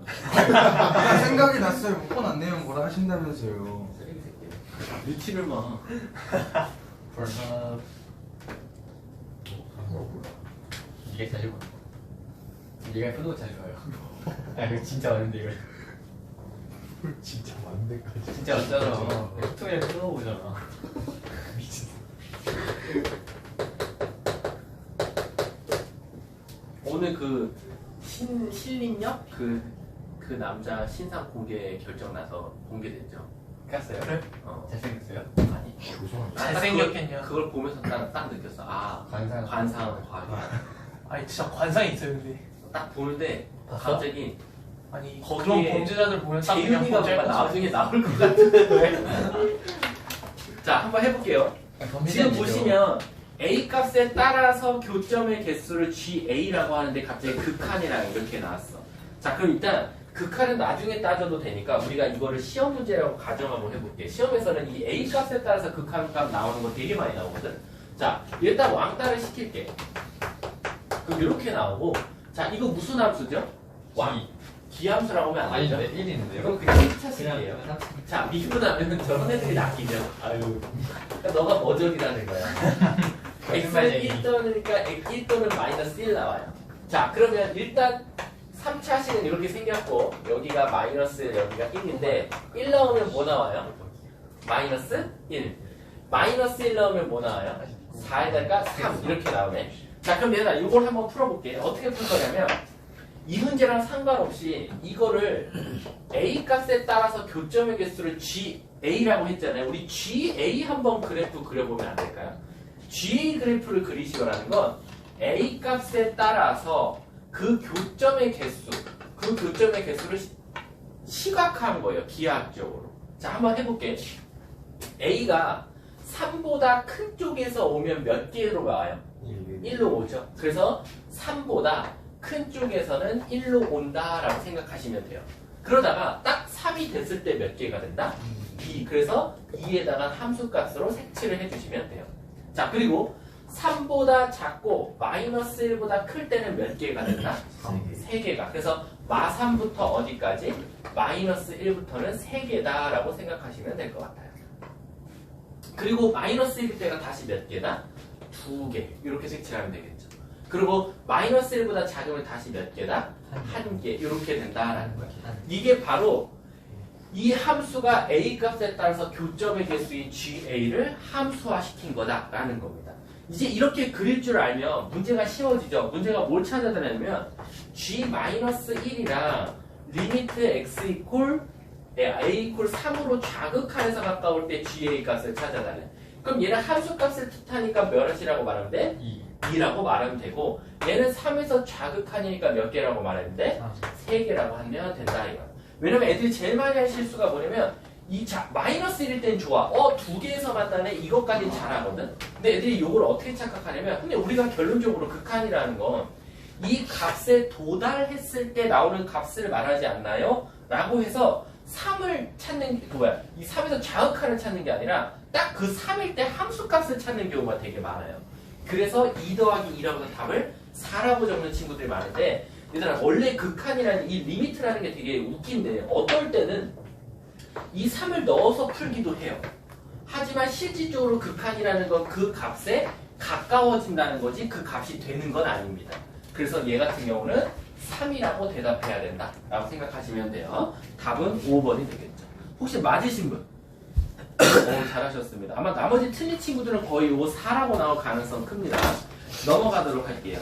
생각이 났어요. 폰 안 내면 뭐라 하신다면서요. 쓰레기 새끼. 눈치를 마. 벌써 이게 자주 봐. 얘가 표도 자주 봐요. 아 이거 진짜 많은데 이거. 진짜 만대까지. 진짜 많잖아. 유튜브에 표도 보잖아. 미친. 오늘 그 신림역 그 남자 신상 공개 결정 나서 공개됐죠. 깠어요? 그래? 잘생겼어요? 아니. 잘생겼겠냐? 그걸 보면서 딱 느꼈어. 아, 관상. 관상은 과학이야. 아니, 진짜 관상이 있어요, 근데. 딱 보는데 봤어? 갑자기 아니, 거기에 그런 범죄자들 보면 딱 그냥 재윤이가 범죄할 뭔가 것 나중에 나올 것 같은데. 자, 한번 해볼게요. 지금 보시면 A 값에 따라서 교점의 개수를 GA라고 하는데 갑자기 극한이랑 이렇게 나왔어. 자, 그럼 일단 극한은 나중에 따져도 되니까 우리가 이거를 시험 문제라고 가정하고 해볼게. 시험에서는 이 A 값에 따라서 극한값 나오는 거 되게 많이 나오거든. 자, 일단 왕따를 시킬게. 그럼 이렇게 나오고, 자, 이거 무슨 함수죠? 기함수라고 하면 안 되죠? 아닌데 1인데요? 이건 그냥 1차식이에요. 자, 미분하면 저런 애들이 낚이죠. 아유. 그러니까 너가 머저리라는 거야. x는 1또니까 1또는 마이너스 1 나와요. 자, 그러면 일단 3차식은 이렇게 생겼고, 여기가 마이너스 1, 여기가 1인데, 1 나오면 뭐 나와요? 마이너스 1. 마이너스 1 나오면 뭐 나와요? 4에다가 3 이렇게 나오네. 자, 그럼 얘들아 이걸 한번 풀어볼게. 어떻게 풀 거냐면 이 문제랑 상관없이 이거를 A 값에 따라서 교점의 개수를 GA라고 했잖아요. 우리 GA 한번 그래프 그려보면 안 될까요? GA 그래프를 그리시오라는 건 A 값에 따라서 그 교점의 개수를 시각화한 거예요. 기하학적으로. 자, 한번 해볼게. A가 3보다 큰 쪽에서 오면 몇 개로 와요? 1로 오죠. 그래서 3보다 큰 쪽에서는 1로 온다라고 생각하시면 돼요. 그러다가 딱 3이 됐을 때 몇 개가 된다? 2. 그래서 2에다가 함수값으로 색칠을 해주시면 돼요. 자, 그리고 3보다 작고 마이너스 1보다 클 때는 몇 개가 된다? 3개가. 그래서 마3부터 어디까지? 마이너스 1부터는 3개다라고 생각하시면 될 것 같아요. 그리고 마이너스 1일 때가 다시 몇 개다? 2개. 이렇게 색칠하면 되겠죠. 그리고 마이너스 1보다 작으면 다시 몇 개다? 1개. 이렇게 된다라는 거야. 이게 바로 이 함수가 A 값에 따라서 교점의 개수인 GA를 함수화시킨 거다라는 겁니다. 이제 이렇게 그릴 줄 알면 문제가 쉬워지죠. 문제가 뭘 찾아내냐면 G-1이랑 리미트 X 이퀄 A 이퀄 3으로 좌극한에서 가까울 때 GA 값을 찾아달래. 그럼 얘는 함수 값을 뜻하니까 몇이라고 말하면 돼? 2라고 말하면 되고, 얘는 3에서 좌극한이니까 몇 개라고 말하면 돼? 3개라고 하면 된다 이거. 왜냐면 애들이 제일 많이 할 실수가 뭐냐면 마이너스 1일 땐 좋아. 2개에서 만나네. 이것까지 잘하거든. 근데 애들이 이걸 어떻게 착각하냐면, 근데 우리가 결론적으로 극한이라는 건 이 값에 도달했을 때 나오는 값을 말하지 않나요? 라고 해서 3을 찾는 게 뭐야? 이 3에서 좌극한을 찾는 게 아니라 딱 그 3일 때 함수값을 찾는 경우가 되게 많아요. 그래서 2 더하기 2라고 해서 답을 4라고 적는 친구들이 많은데, 얘들아 원래 극한이라는 이 리미트라는 게 되게 웃긴데, 어떨 때는 이 3을 넣어서 풀기도 해요. 하지만 실질적으로 극한이라는 건 그 값에 가까워진다는 거지 그 값이 되는 건 아닙니다. 그래서 얘 같은 경우는 3이라고 대답해야 된다 라고 생각하시면 돼요. 답은 5번이 되겠죠. 혹시 맞으신 분? 잘하셨습니다. 아마 나머지 틀린 친구들은 거의 이거 4라고 나올 가능성 큽니다. 넘어가도록 할게요.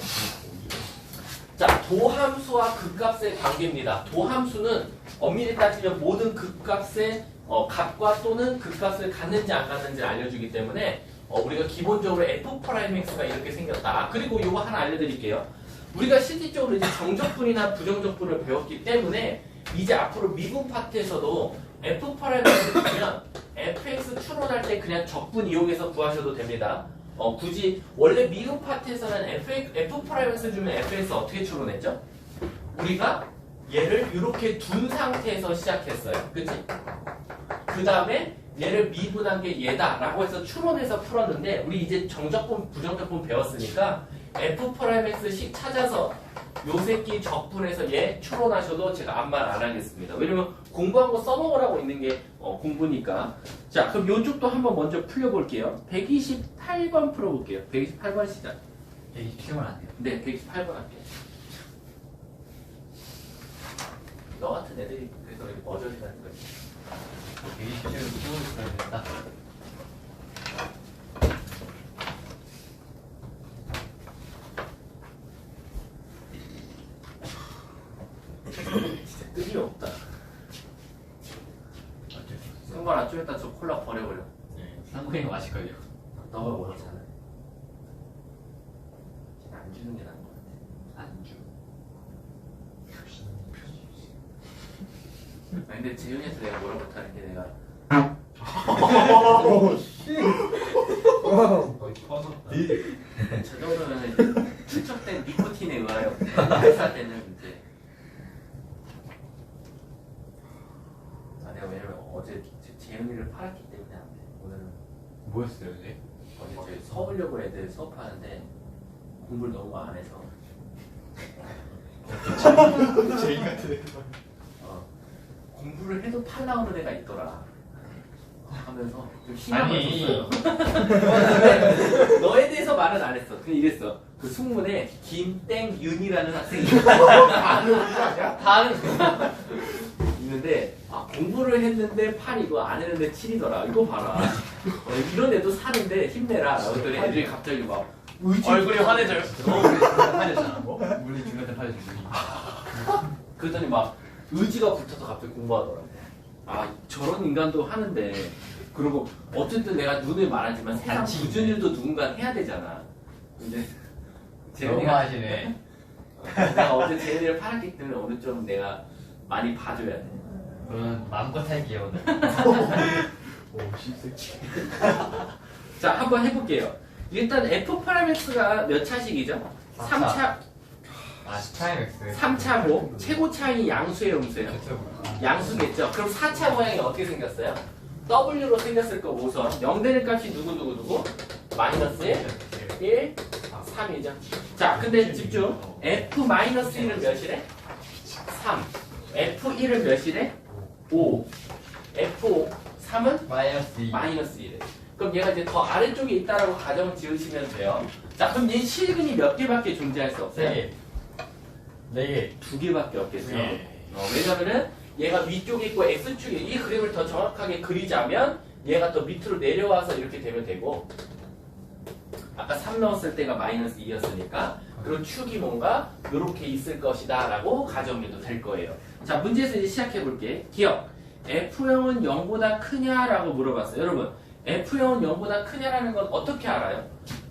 자, 도함수와 극값의 관계입니다. 도함수는 엄밀히 따지면 모든 극값의 값과 또는 극값을 갖는지 안 갖는지를 알려주기 때문에 우리가 기본적으로 F'X가 이렇게 생겼다. 그리고 이거 하나 알려드릴게요. 우리가 실질적으로 이제 정적분이나 부정적분을 배웠기 때문에 이제 앞으로 미분 파트에서도 F'X를 보면 fx 추론할 때 그냥 적분 이용해서 구하셔도 됩니다. 굳이 원래 미분 파트에서는 F'X 주면 fx 어떻게 추론했죠? 우리가 얘를 이렇게 둔 상태에서 시작했어요. 그치? 그 다음에 얘를 미분한 게 얘다 라고 해서 추론해서 풀었는데, 우리 이제 정적분, 부정적분 배웠으니까 F'X씩 찾아서 요 새끼 적분해서 얘 추론하셔도 제가 아무 말 안 하겠습니다. 왜냐면 공부한 거 써먹으라고 있는 게 공부니까. 자, 그럼 요쪽도 한번 먼저 풀려볼게요. 128번 풀어볼게요. 128번 시작. 127번 안 돼요. 네, 128번 할게요. 너 같은 애들이 그래서 이렇게 머저리라는 거지. 127번 풀어야 된다. 진짜 끈이 없다. 승관아, 좀 이따 저 콜라 버려버려. 쌍둥이가 마실걸요. 너가 원하잖아. 안 주는 게 나은 것 같아. 안주. 아니, 근데 재윤이한테 내가 뭐라고 못하는 게 내가 저 정도면 축적된 니코틴에 의하여 회사 때는 이제 재훈이를 팔았기 때문에 안 돼. 오늘은 뭐였어요, 이제? 어제 저희 서울여고 애들 수업하는데 공부를 너무 안 해서 제인 같은 애. 공부를 해도 탈 나오는 애가 있더라 하면서 좀 희망을 아니. 줬어요. 너에 대해서 말은 안 했어. 그냥 이랬어. 그 숙문에 김땡윤이라는 학생이 다는 있는데 공부를 했는데 8이고 안 했는데 7이더라. 이거 봐라. 이런 애도 사는데 힘내라. 그랬더니 애들이 갑자기 막 얼굴이 환해져요. 팔렸잖아, 뭐? 물리 중간에 팔렸지, 물리. 그랬더니 막 의지가 붙어서 갑자기 공부하더라고. 저런 인간도 하는데 그리고 어쨌든 내가 눈을 말하지만 세상 단지. 굳은 일도 누군가 해야 되잖아. 근데 너무 재현이가 하시네. 내가 어제 재현이를 팔았기 때문에 오늘 좀 내가 많이 봐줘야 돼. 그러면 마음껏 할게요, 오늘. 오, 씹새끼. 자, 한번 해볼게요. 일단 F 파라맥스가 몇 차식이죠? 3차, 스타일맥스. 3차고 최고 차이 양수의 음수예요. 그쵸. 양수겠죠? 그럼 4차 모양이 어떻게 생겼어요? W로 생겼을 거 우선 0 되는 값이 누구? 마이너스 1, 3이죠. 자, 근데 집중. F-1은 몇이래? 3. F1은 몇이래? 5. F3은 마이너스 2. 마이너스 1에. 그럼 얘가 이제 더 아래쪽에 있다라고 가정 지으시면 돼요. 자, 그럼 얘 실근이 몇 개밖에 존재할 수 없어요? 3개. 4개. 2개밖에 없겠어요. 네. 왜냐면은 얘가 위쪽에 있고 X축에 이 그림을 더 정확하게 그리자면 얘가 더 밑으로 내려와서 이렇게 되면 되고 아까 3 넣었을 때가 마이너스 2였으니까 그리고 축이 뭔가 이렇게 있을 것이다 라고 가정해도 될 거예요. 자, 문제에서 이제 시작해 볼게. 기억. F형은 0보다 크냐라고 물어봤어요. 여러분, F형은 0보다 크냐라는 건 어떻게 알아요?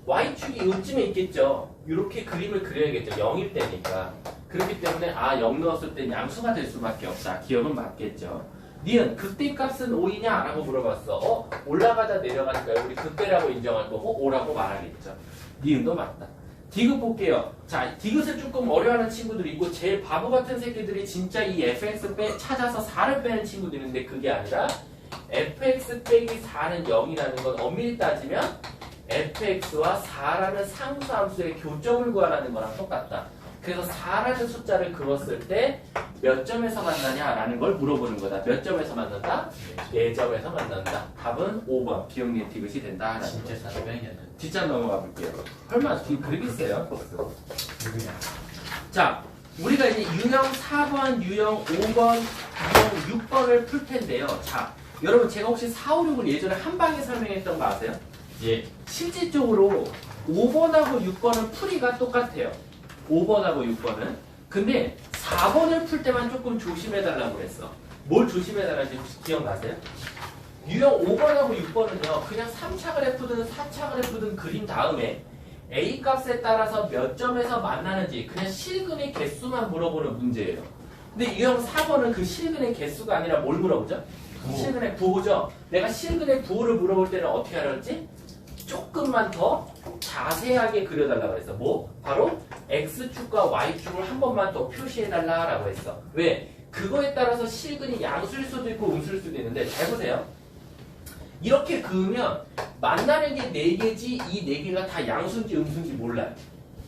Y축이 요쯤에 있겠죠. 이렇게 그림을 그려야겠죠. 0일 때니까. 그렇기 때문에 0 넣었을 땐 양수가 될 수밖에 없다. 기억은 맞겠죠. 니은 극대값은 5이냐? 라고 물어봤어. 올라가다 내려가니까 우리 극대라고 인정할 거고 5라고 말하겠죠. 니은도 맞다. 디귿 볼게요. 자, 디귿을 조금 어려워하는 친구들이 있고 제일 바보 같은 새끼들이 진짜 이 fx 찾아서 4를 빼는 친구들이 있는데 그게 아니라 fx 빼기 4는 0이라는 건 엄밀히 따지면 fx와 4라는 상수함수의 교점을 구하라는 거랑 똑같다. 그래서 4라는 숫자를 그었을 때 몇 점에서 만나냐라는 걸 물어보는 거다. 몇 점에서 만난다? 4점에서 만난다. 답은 5번. 기억니 디귿이 된다. 진짜 사람 빼는 게 아니라. 뒷장 넘어가 볼게요. 설마 뒤 그리겠어요? 누구냐? 자, 우리가 이제 유형 4번, 유형 5번, 유형 6번을 풀 텐데요. 자, 여러분 제가 혹시 4, 5, 6을 예전에 한 방에 설명했던 거 아세요? 예. 실질적으로 5번하고 6번은 풀이가 똑같아요. 5번하고 6번은. 근데 4번을 풀 때만 조금 조심해달라고 그랬어. 뭘 조심해달라는지 혹시 기억나세요? 유형 5번하고 6번은요. 그냥 3차 그래프든 4차 그래프든 그린 다음에 A 값에 따라서 몇 점에서 만나는지 그냥 실근의 개수만 물어보는 문제예요. 근데 유형 4번은 그 실근의 개수가 아니라 뭘 물어보죠? 실근의 부호죠. 내가 실근의 부호를 물어볼 때는 어떻게 하려지? 조금만 더 자세하게 그려달라고 했어. 뭐? 바로 X축과 Y축을 한 번만 더 표시해달라고 했어. 왜? 그거에 따라서 실근이 양수일 수도 있고 음수일 수도 있는데 잘 보세요. 이렇게 그으면 만나는 게 4개지 이 4개가 다 양수인지 음수인지 몰라요.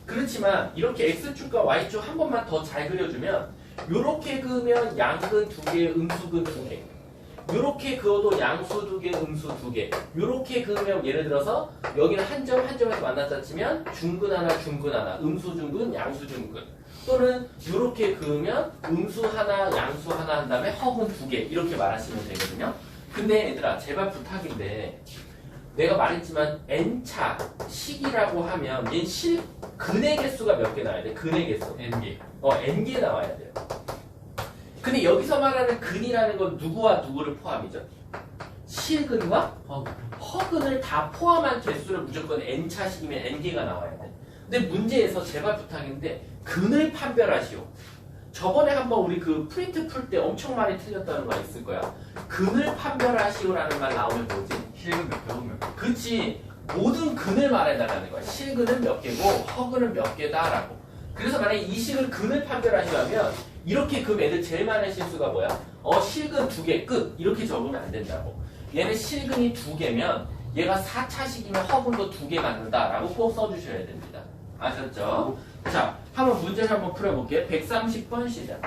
그렇지만 이렇게 X축과 Y축 한 번만 더 잘 그려주면 이렇게 그으면 양근 2개, 음수근 2개. 이렇게 그어도 양수 2개, 음수 2개. 이렇게 그으면 예를 들어서 여기는 한 점, 한 점에서 만났다 치면 중근 하나, 중근 하나, 음수 중근, 양수 중근. 또는 이렇게 그으면 음수 하나, 양수 하나 한 다음에 허근 2개. 이렇게 말하시면 되거든요. 근데 얘들아, 제발 부탁인데 내가 말했지만 n차 식이라고 하면 얘 근의 개수가 몇 개 나와야 돼? 근의 개수. N개. n개 나와야 돼요. 근데 여기서 말하는 근이라는 건 누구와 누구를 포함이죠? 실근과 허근을 다 포함한 개수를 무조건 n차식이면 n개가 나와야 돼. 근데 문제에서 제발 부탁인데 근을 판별하시오. 저번에 한번 우리 그 프린트 풀 때 엄청 많이 틀렸다는 거 있을 거야. 근을 판별하시오라는 말 나오면 뭐지? 실근 몇 개, 몇 개. 그치. 모든 근을 말해달라는 거야. 실근은 몇 개고 허근은 몇 개다라고. 그래서 만약에 이 식을 근을 판별하시려면 이렇게 그럼 애들 제일 많은 실수가 뭐야? 실근 2개 끝. 이렇게 적으면 안 된다고. 얘는 실근이 2개면 얘가 4차식이면 허분도 2개 갖는다라고 꼭 써주셔야 됩니다. 아셨죠? 자, 한번 문제를 한번 풀어볼게요. 130번 시작.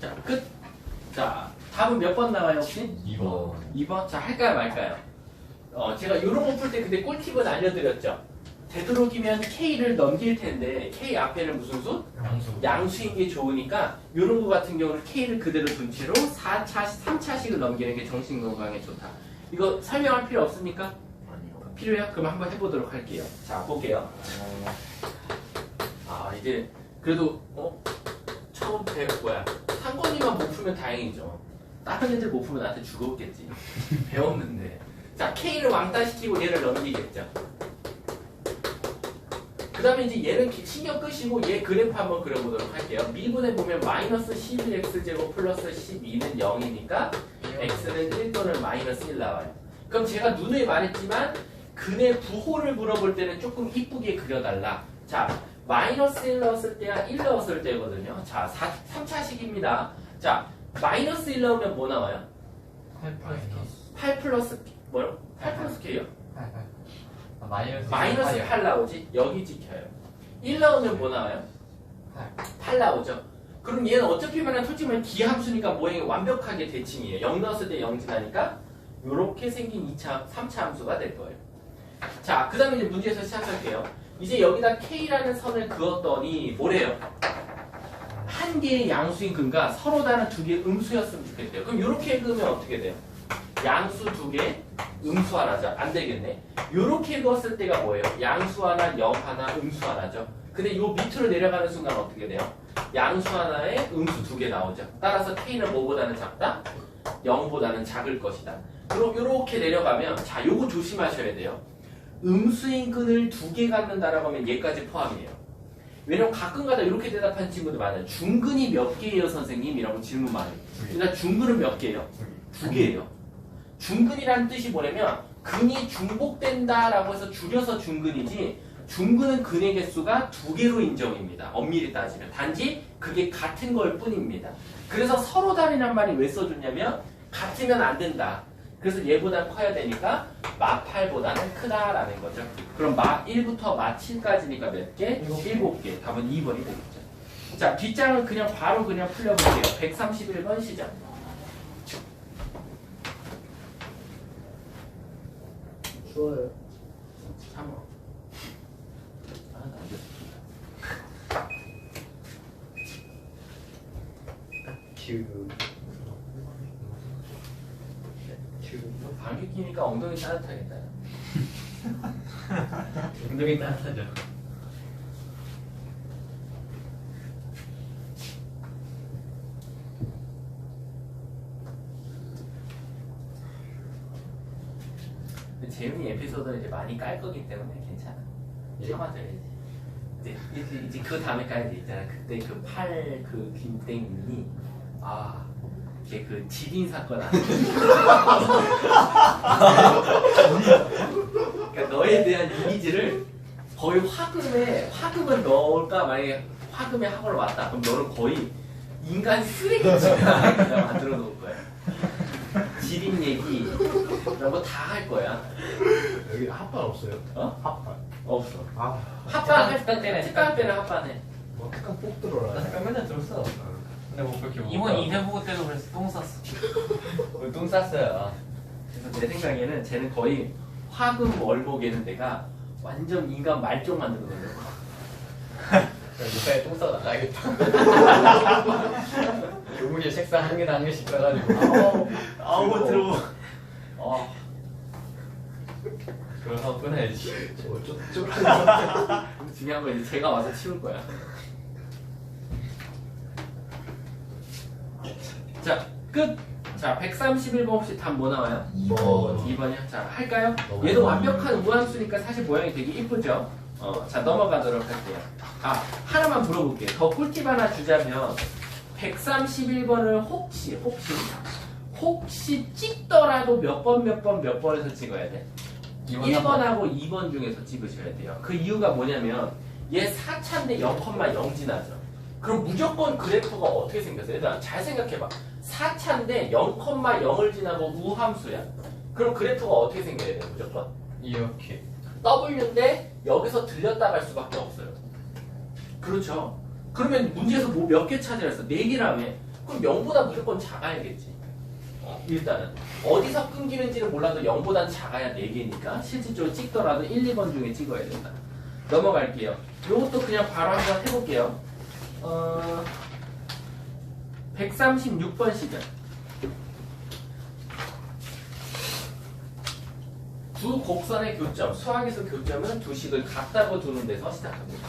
자, 끝. 자, 답은 몇 번 나와요, 혹시? 2번. 2번? 자, 할까요, 말까요? 제가 이런 거 풀 때 근데 꿀팁은 알려드렸죠? 되도록이면 K를 넘길 텐데, K 앞에는 무슨 수? 양수. 양수인 게 좋으니까, 이런 거 같은 경우는 K를 그대로 둔 채로 3차식을 넘기는 게 정신 건강에 좋다. 이거 설명할 필요 없습니까? 아니요. 필요해요? 그럼 한번 해보도록 할게요. 자, 볼게요. 이제, 그래도, 처음 배웠고야. 상권이만 못 풀면 다행이죠. 다른 애들 못 풀면 나한테 죽었겠지. 배웠는데. 자, K를 왕따시키고 얘를 넘기겠죠. 그 다음에 이제 얘는 신경 끄시고 얘 그래프 한번 그려보도록 할게요. 미분에 보면 마이너스 11x제곱 플러스 12는 0이니까 x는 1 또는 마이너스 1 나와요. 그럼 제가 누누이 말했지만 근의 부호를 물어볼 때는 조금 이쁘게 그려달라. 자, 마이너스 1 넣었을 때야 1 넣었을 때거든요. 자, 3차식입니다. 자, 마이너스 1 넣으면 뭐 나와요? 8 플러스 뭐요? 8 플러스 K요? 마이너스 8 나오지? 여기 찍혀요. 1 넣으면 뭐 나와요? 8 나오죠? 그럼 얘는 어차피 말하면 솔직히 말하면 기함수니까 모양이 완벽하게 대칭이에요. 0 넣었을 때 0 지나니까 이렇게 생긴 2차, 3차 함수가 될 거예요. 자, 그 다음에 이제 문제에서 시작할게요. 이제 여기다 K라는 선을 그었더니 뭐래요? 한 개의 양수인 근과 서로 다른 두 개의 음수였으면 좋겠대요. 그럼 이렇게 그으면 어떻게 돼요? 양수 두 개, 음수 하나죠. 안 되겠네. 이렇게 그었을 때가 뭐예요? 양수 하나, 0 하나, 음수 하나죠. 근데 요 밑으로 내려가는 순간 어떻게 돼요? 양수 하나에 음수 두 개 나오죠. 따라서 K는 뭐보다는 작다? 0보다는 작을 것이다. 그럼 이렇게 내려가면 자, 요거 조심하셔야 돼요. 음수인 끈을 두 개 갖는다라고 하면 얘까지 포함이에요. 왜냐면 가끔가다 이렇게 대답하는 친구들 많아요. 중근이 몇 개예요, 선생님? 이라고 질문 많아요. 그러니까 중근은 몇 개예요? 2개예요. 중근이라는 뜻이 뭐냐면 근이 중복된다라고 해서 줄여서 중근이지 중근은 근의 개수가 2개로 인정입니다. 엄밀히 따지면. 단지 그게 같은 걸 뿐입니다. 그래서 서로 다르란 말이 왜 써줬냐면 같으면 안 된다. 그래서 얘보다 커야 되니까 마 8보다는 크다라는 거죠. 그럼 마 1부터 마 7까지니까 몇 개? 7개. 답은 2번이 되겠죠. 자, 뒷장은 그냥 바로 그냥 풀려볼게요. 131번 시작. 추워요. 3번. 방귀 끼니까 엉덩이 따뜻하겠다. 엉덩이 따뜻하죠. 재윤이 에피소드는 이제 많이 깔 거기 때문에 괜찮아. 참아줘야지. 이제 그 다음에 깔 때 있잖아. 그때 그 팔 그 김땡이 걔 그 지린 사건 아니야? 그러니까 너에 대한 이미지를 거의 화금을 넣을까 만약에 화금에 학원을 왔다. 그럼 너는 거의 인간 쓰레기집을 만들어 놓을 거야. 지린 얘기 이런 거 다 할 거야. 여기 핫바 없어요? 어? 핫바. 없어. 아, 합반 할 특강 때는 특강 때는 합반해. 뭐 특강 꼭 들어라. 나 잠깐 맨날 들었어. 근데 뭐 그렇게 못 이번 가. 이대보고 때도 그래서 똥 쌌어. 똥 쌌어요. 그래서 내 생각에는 쟤는 거의 화금 월목에는 내가 완전 인간 말종 만들어 놓으려고. 이빨에 똥 싸고 나가야겠다. 요무리 책상 한 개당 한 개씩 싸가지고. 아우 들어. 그걸 하고 끊어야지. 중요한 건 이제 제가 와서 치울 거야. 자, 끝! 자, 131번 혹시 답 뭐 나와요? 2번이요? 자, 할까요? 얘도 완벽한 우함수니까 사실 모양이 되게 이쁘죠? 자, 넘어가도록 할게요. 아, 하나만 물어볼게요. 더 꿀팁 하나 주자면 131번을 혹시 찍더라도 몇 번에서 찍어야 돼? 1번하고 2번 중에서 찍으셔야 돼요. 그 이유가 뭐냐면 얘 4차인데 0,0 지나죠. 그럼 무조건 그래프가 어떻게 생겼어요? 얘들아 잘 생각해봐. 4차인데 0,0을 지나고 우함수야. 그럼 그래프가 어떻게 생겨야 돼요? 무조건 이렇게. W인데 여기서 들렸다 갈 수밖에 없어요. 그렇죠. 그러면 문제에서 뭐 몇 개 찾으랬어? 4개라며. 그럼 0보다 무조건 작아야겠지. 일단은 어디서 끊기는지는 몰라도 0보단 작아야 4개니까 실질적으로 찍더라도 1, 2번 중에 찍어야 된다. 넘어갈게요. 요것도 그냥 바로 한번 해볼게요. 136번 시작. 두 곡선의 교점, 수학에서 교점은 두 식을 같다고 두는 데서 시작합니다.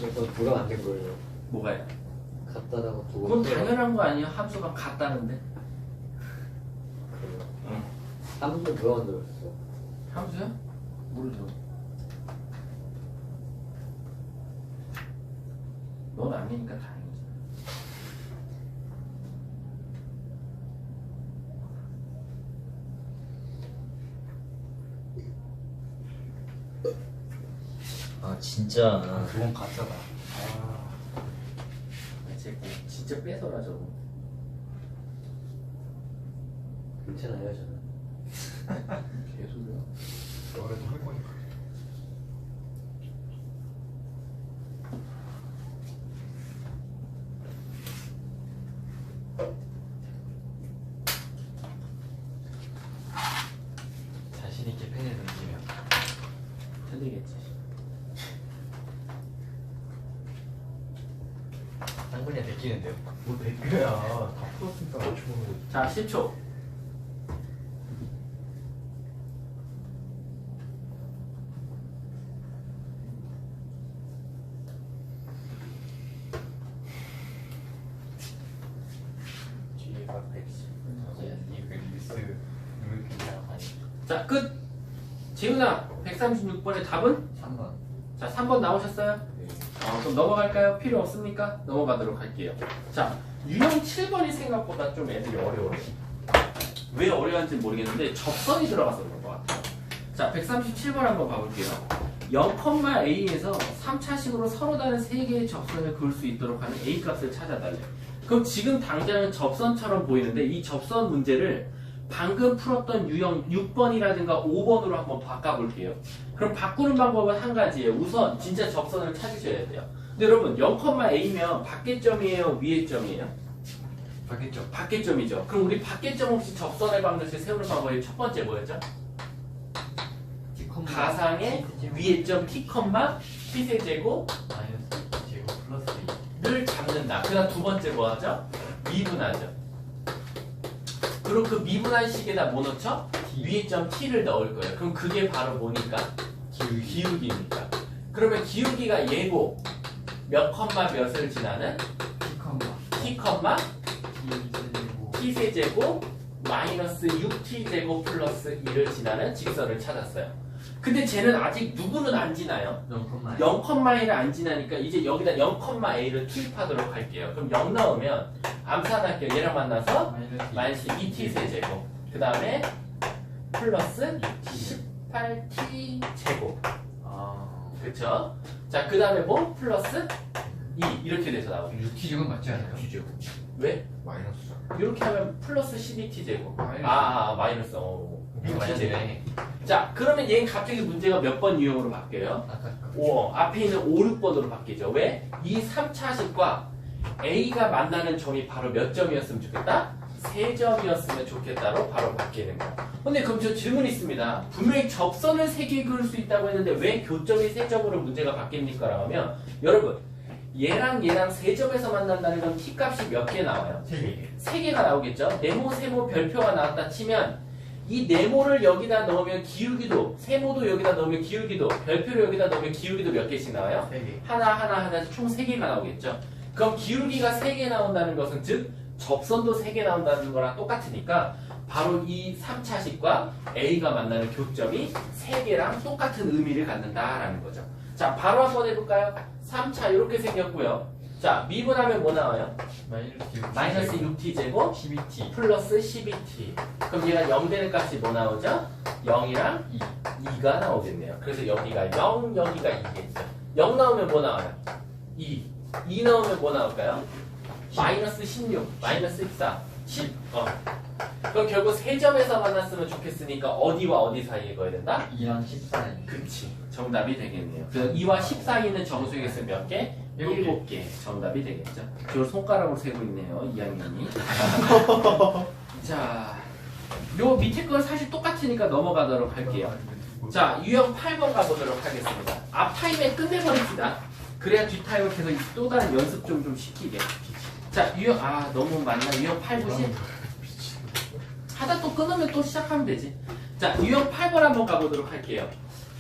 이거 누가 만든 거예요? 뭐가요? 갖다라고 두고. 그건 당연한 거 아니에요? 함수가 같다는데? 응. 함수 누가 만들었어? 함수요? 모르죠. 넌 아니니까 다행이지. 아 진짜 그건 가짜다. 진짜 뺏어라 저거. 괜찮아요 저는. 개소리야. 너래도 할 거니까. 자신 있게 펜을 던지면. 틀리겠지. 쌍분이가 베끼는데요. 뭐 댓글이야. 다 풀었으니까 맞춰보는 거지. 자, 10초. 뒤에가 110. 이거 뉴스 이렇게 아니. 자, 끝. 재훈아, 136번의 답은? 3번. 자, 3번 나오셨어요? 네. 그럼 넘어갈까요? 필요 없습니까? 넘어가도록 할게요. 자, 유형 7번이 생각보다 좀 애들이 어려워요. 왜 어려운지 모르겠는데 접선이 들어가서 그런 것 같아요. 자, 137번 한번 봐볼게요. 0,A에서 3차식으로 서로 다른 3개의 접선을 그을 수 있도록 하는 A 값을 찾아달래요. 그럼 지금 당장은 접선처럼 보이는데 이 접선 문제를 방금 풀었던 유형 6번이라든가 5번으로 한번 바꿔볼게요. 그럼 바꾸는 방법은 한 가지예요. 우선 진짜 접선을 찾으셔야 돼요. 근데 여러분 0,A면 밖의 점이에요? 위의 점이에요? 바뀌었죠. 밖의 점이죠. 그럼 우리 밖의 점 없이 접선의 방정식 세우는 방법이 첫 번째 뭐였죠? 가상의 위의 점 t, t세 제곱 마이너스 제곱 플러스 를 잡는다. 그 다음 두 번째 뭐 하죠? 미분하죠. 그리고 그 미분한 식에다 뭐 넣죠? 위의 점 t를 넣을 거예요. 그럼 그게 바로 뭐니까? 기울기니까. 그러면 기울기가 얘고 몇 컴마 몇을 지나는? t, t세 제곱 마이너스 6t 제곱 플러스 2를 지나는 직선을 찾았어요. 근데 쟤는 아직 누구는 안 지나요? 0,1을 안 지나니까 이제 여기다 0,a를 투입하도록 할게요. 그럼 0 넣으면 암산할게요. 얘랑 만나서 마이너스 2t 세제곱 그 다음에 플러스 18t 제곱 그쵸? 자, 그 다음에 뭐? 플러스 2 이렇게 돼서 나오죠. 6t제곱 맞지 않아요? T제곱. 왜? 마이너스. 이렇게 하면 플러스 12t제곱. 마이너스. 마이너스. 이거 6t제곱. 맞았네. 자, 그러면 얘는 갑자기 문제가 몇 번 유형으로 바뀌어요? 아까 5. 앞에 있는 5, 6번으로 바뀌죠. 왜? 이 3차식과 A가 만나는 점이 바로 몇 점이었으면 좋겠다? 3점이었으면 좋겠다로 바로 바뀌는 거야. 근데 그럼 저 질문 있습니다. 분명히 접선을 3개 그을 수 있다고 했는데 왜 교점이 3점으로 문제가 바뀝니까? 라고 하면 여러분 얘랑 얘랑 3점에서 만난다는 건 t값이 몇 개 나와요? 3개. 3개가 나오겠죠? 네모, 세모, 별표가 나왔다 치면 이 네모를 여기다 넣으면 기울기도, 세모도 여기다 넣으면 기울기도, 별표를 여기다 넣으면 기울기도 몇 개씩 나와요? 3개. 하나 총 3개가 나오겠죠? 그럼 기울기가 3개 나온다는 것은 즉 접선도 3개 나온다는 거랑 똑같으니까 바로 이 3차식과 A가 만나는 교점이 3개랑 똑같은 의미를 갖는다라는 거죠. 자, 바로 한번 해볼까요? 3차 이렇게 생겼고요. 자, 미분하면 뭐 나와요? 마이너스 6t제곱 12t. 플러스 12t. 그럼 얘가 0 되는 값이 뭐 나오죠? 0이랑 2가 나오겠네요. 그래서 여기가 0, 여기가 2겠죠. 0 나오면 뭐 나와요? 2. 2 나오면 뭐 나올까요? 마이너스 16, 마이너스 14, 10. 그럼 결국 3점에서 만났으면 좋겠으니까 어디와 어디 사이에 거야 된다? 2랑 14에. 그치. 정답이 되겠네요. 그래서 2와 10 사이는 정수에 있으면 몇 개? 7개. 정답이 되겠죠. 저 손가락으로 세고 있네요. 2학년이. 자, 요 밑에 건 사실 똑같으니까 넘어가도록 할게요. 자, 유형 8번 가보도록 하겠습니다. 앞 타임에 끝내버립시다. 그래야 뒷 타임을 계속 또 다른 연습 좀 시키게. 자, 유형, 너무 많나? 유형 8, 9, 10? 하다 또 끊으면 또 시작하면 되지. 자, 유형 8번 한번 가보도록 할게요.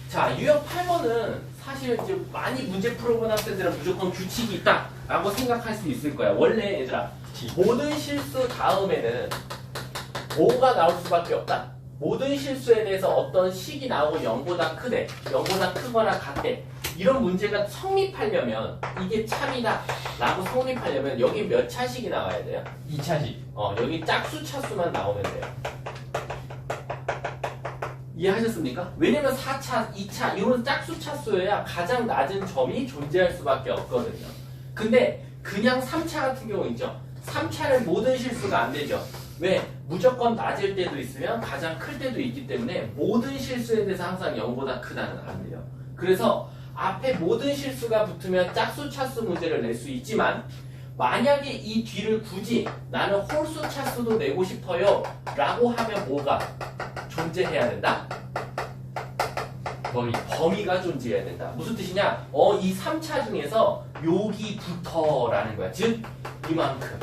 자, 유형 8번은 사실 이제 많이 문제 풀어본 학생들은 무조건 규칙이 있다 라고 생각할 수 있을 거야. 원래 얘들아, 모든 실수 다음에는 뭐가 나올 수밖에 없다? 모든 실수에 대해서 어떤 식이 나오고 0보다 크대, 0보다 크거나 같대. 이런 문제가 성립하려면 이게 참이다 라고 성립하려면 여기 몇 차식이 나와야 돼요? 2차식. 여기 짝수 차수만 나오면 돼요. 이해하셨습니까? 왜냐면 4차, 2차 이런 짝수 차수여야 가장 낮은 점이 존재할 수밖에 없거든요. 근데 그냥 3차 같은 경우 있죠. 3차는 모든 실수가 안 되죠. 왜? 무조건 낮을 때도 있으면 가장 클 때도 있기 때문에 모든 실수에 대해서 항상 0보다 크다는 안 돼요. 그래서 앞에 모든 실수가 붙으면 짝수 차수 문제를 낼 수 있지만 만약에 이 뒤를 굳이 나는 홀수 차수도 내고 싶어요 라고 하면 뭐가 존재해야 된다? 범위가 존재해야 된다. 무슨 뜻이냐? 이 3차 중에서 여기부터 라는 거야. 즉 이만큼.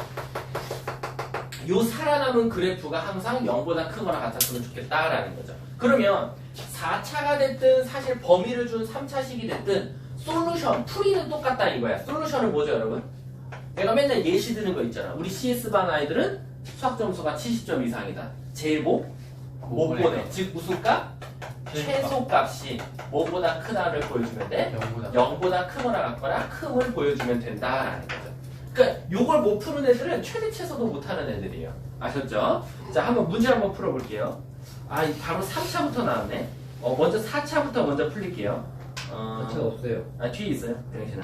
요 살아남은 그래프가 항상 0보다 크거나 같았으면 좋겠다라는 거죠. 그러면 4차가 됐든 사실 범위를 준 3차식이 됐든 솔루션, 풀이는 똑같다 이거야. 솔루션은 뭐죠 여러분? 내가 맨날 예시 드는 거 있잖아. 우리 CS반 아이들은 수학 점수가 70점 이상이다. 제일 못 보내. 즉 무슨 값? 최소값이 뭐보다 크다를 보여주면 돼? 0보다 크거나 같거나 큼을 보여주면 된다라는 거죠. 그러니까 요걸 못 푸는 애들은 최대치에서도 못하는 애들이에요. 아셨죠? 자, 한번 문제 한번 풀어볼게요. 바로 3차부터 나왔네. 먼저 4차부터 먼저 풀릴게요. 4차가 없어요. 뒤에 있어요. 당신은.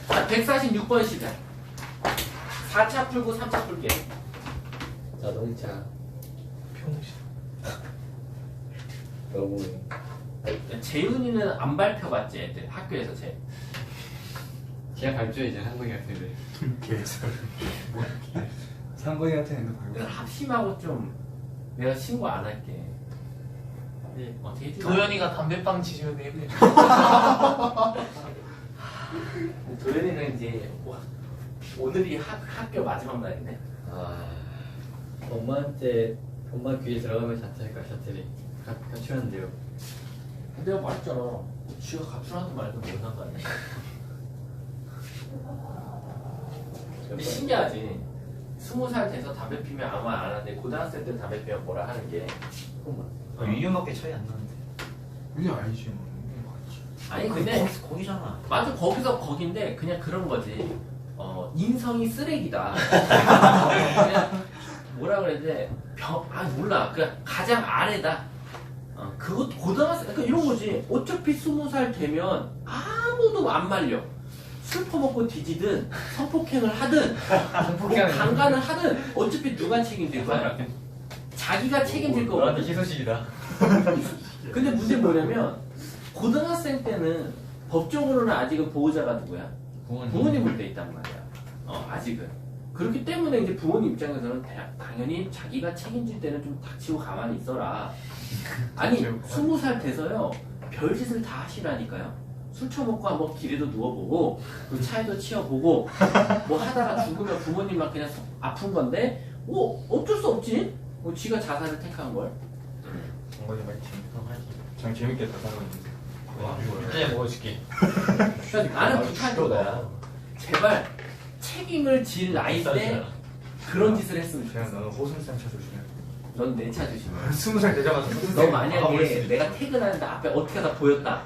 자, 146번 시간. 4차 풀고 3차 풀게요. 자동차. 병신. 너무해. 재윤이는 안 발표받지 애들 학교에서 제가 발표해 이제 한국이 학생들. 개설. 상권이 같은 애도 내가 합심하고 좀 내가 신고 안 할게. 네. 어떻게 해주나? 도현이가 담배빵 지지면 내면 도현이는 이제 오늘이 학교 마지막 날인데. 엄마 귀에 들어가면 샤틀일까 샤틀이 가출한대요. 내가 말했잖아. 쥐가 가출하는 말도 못 상관이야. 근데 신기하지. 20살 돼서 담배 피면 아무 말 안 하는데 고등학생 때 담배 피면 뭐라 하는 게. 유형밖에 차이 안 나는데. 이게 아니지 뭐. 아니 근데 거기잖아. 맞아 거기서 거긴데 그냥 그런 거지. 인성이 쓰레기다. 그냥 뭐라 그래야 돼? 몰라. 그냥 가장 아래다. 그것도 고등학생, 그러니까 이런 거지. 어차피 20살 되면 아무도 안 말려. 술 퍼먹고 뒤지든 성폭행을 하든 뭐 강간을 하든 어차피 누가 책임질 거야? 자기가 책임질 너한테 거거든. 희소식이다. 근데 문제는 뭐냐면 고등학생 때는 법적으로는 아직은 보호자가 누구야? 부모님을 돼 있단 말이야. 아직은. 그렇기 때문에 이제 부모님 입장에서는 당연히 자기가 책임질 때는 좀 닥치고 가만히 있어라. 아니 20살 돼서요 별짓을 다 하시라니까요. 술 처먹고 한번 길에도 누워보고 그 차에도 치여보고 뭐 하다가 죽으면 부모님만 그냥 아픈 건데 어쩔 수 없지. 지가 자살을 택한 걸. 정관이 막 참 재밌겠다 상관이. 이제 먹어줄게. 그러니까 나는 부탁인 거야. 제발 책임을 질 나이 때 그런 짓을 했으면 그냥 좋겠어. 너는 호승산 차 조심해. 넌 내 차 조심해. 20살 되자마자 너 만약에 내가 퇴근하는데 앞에 어떻게 하다 보였다.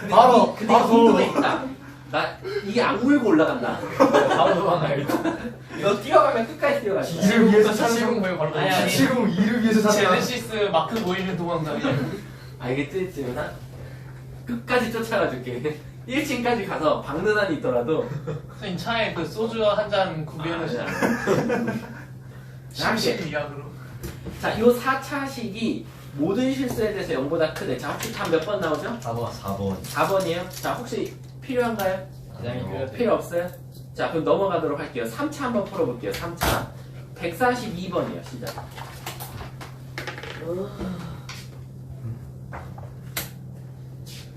바로, 근데 바로. 인도에 있다. 나 이게 악물고 올라간다. 바로 도망가야겠다. 너 뛰어가면 끝까지 뛰어가. 이를 위해서 시공 사는 보여 바로 아니, 아니. 지금 이를 위해서 사는 제네시스 마크 보이는 도망가기. 알겠지, 지훈아? 끝까지 쫓아가 줄게. 1층까지 가서 박는 한이 있더라도 선생님 차에 그 소주 한 잔 구비해놓으시죠. 심신 이약으로. 자, 요 4차식이 모든 실수에 대해서 0보다 크대. 자, 혹시 답 몇 번 나오죠? 4번. 4번이에요. 자, 혹시 필요한가요? 과장님 필요 없어요? 자, 그럼 넘어가도록 할게요. 3차 한번 풀어볼게요. 3차. 142번이요, 시작.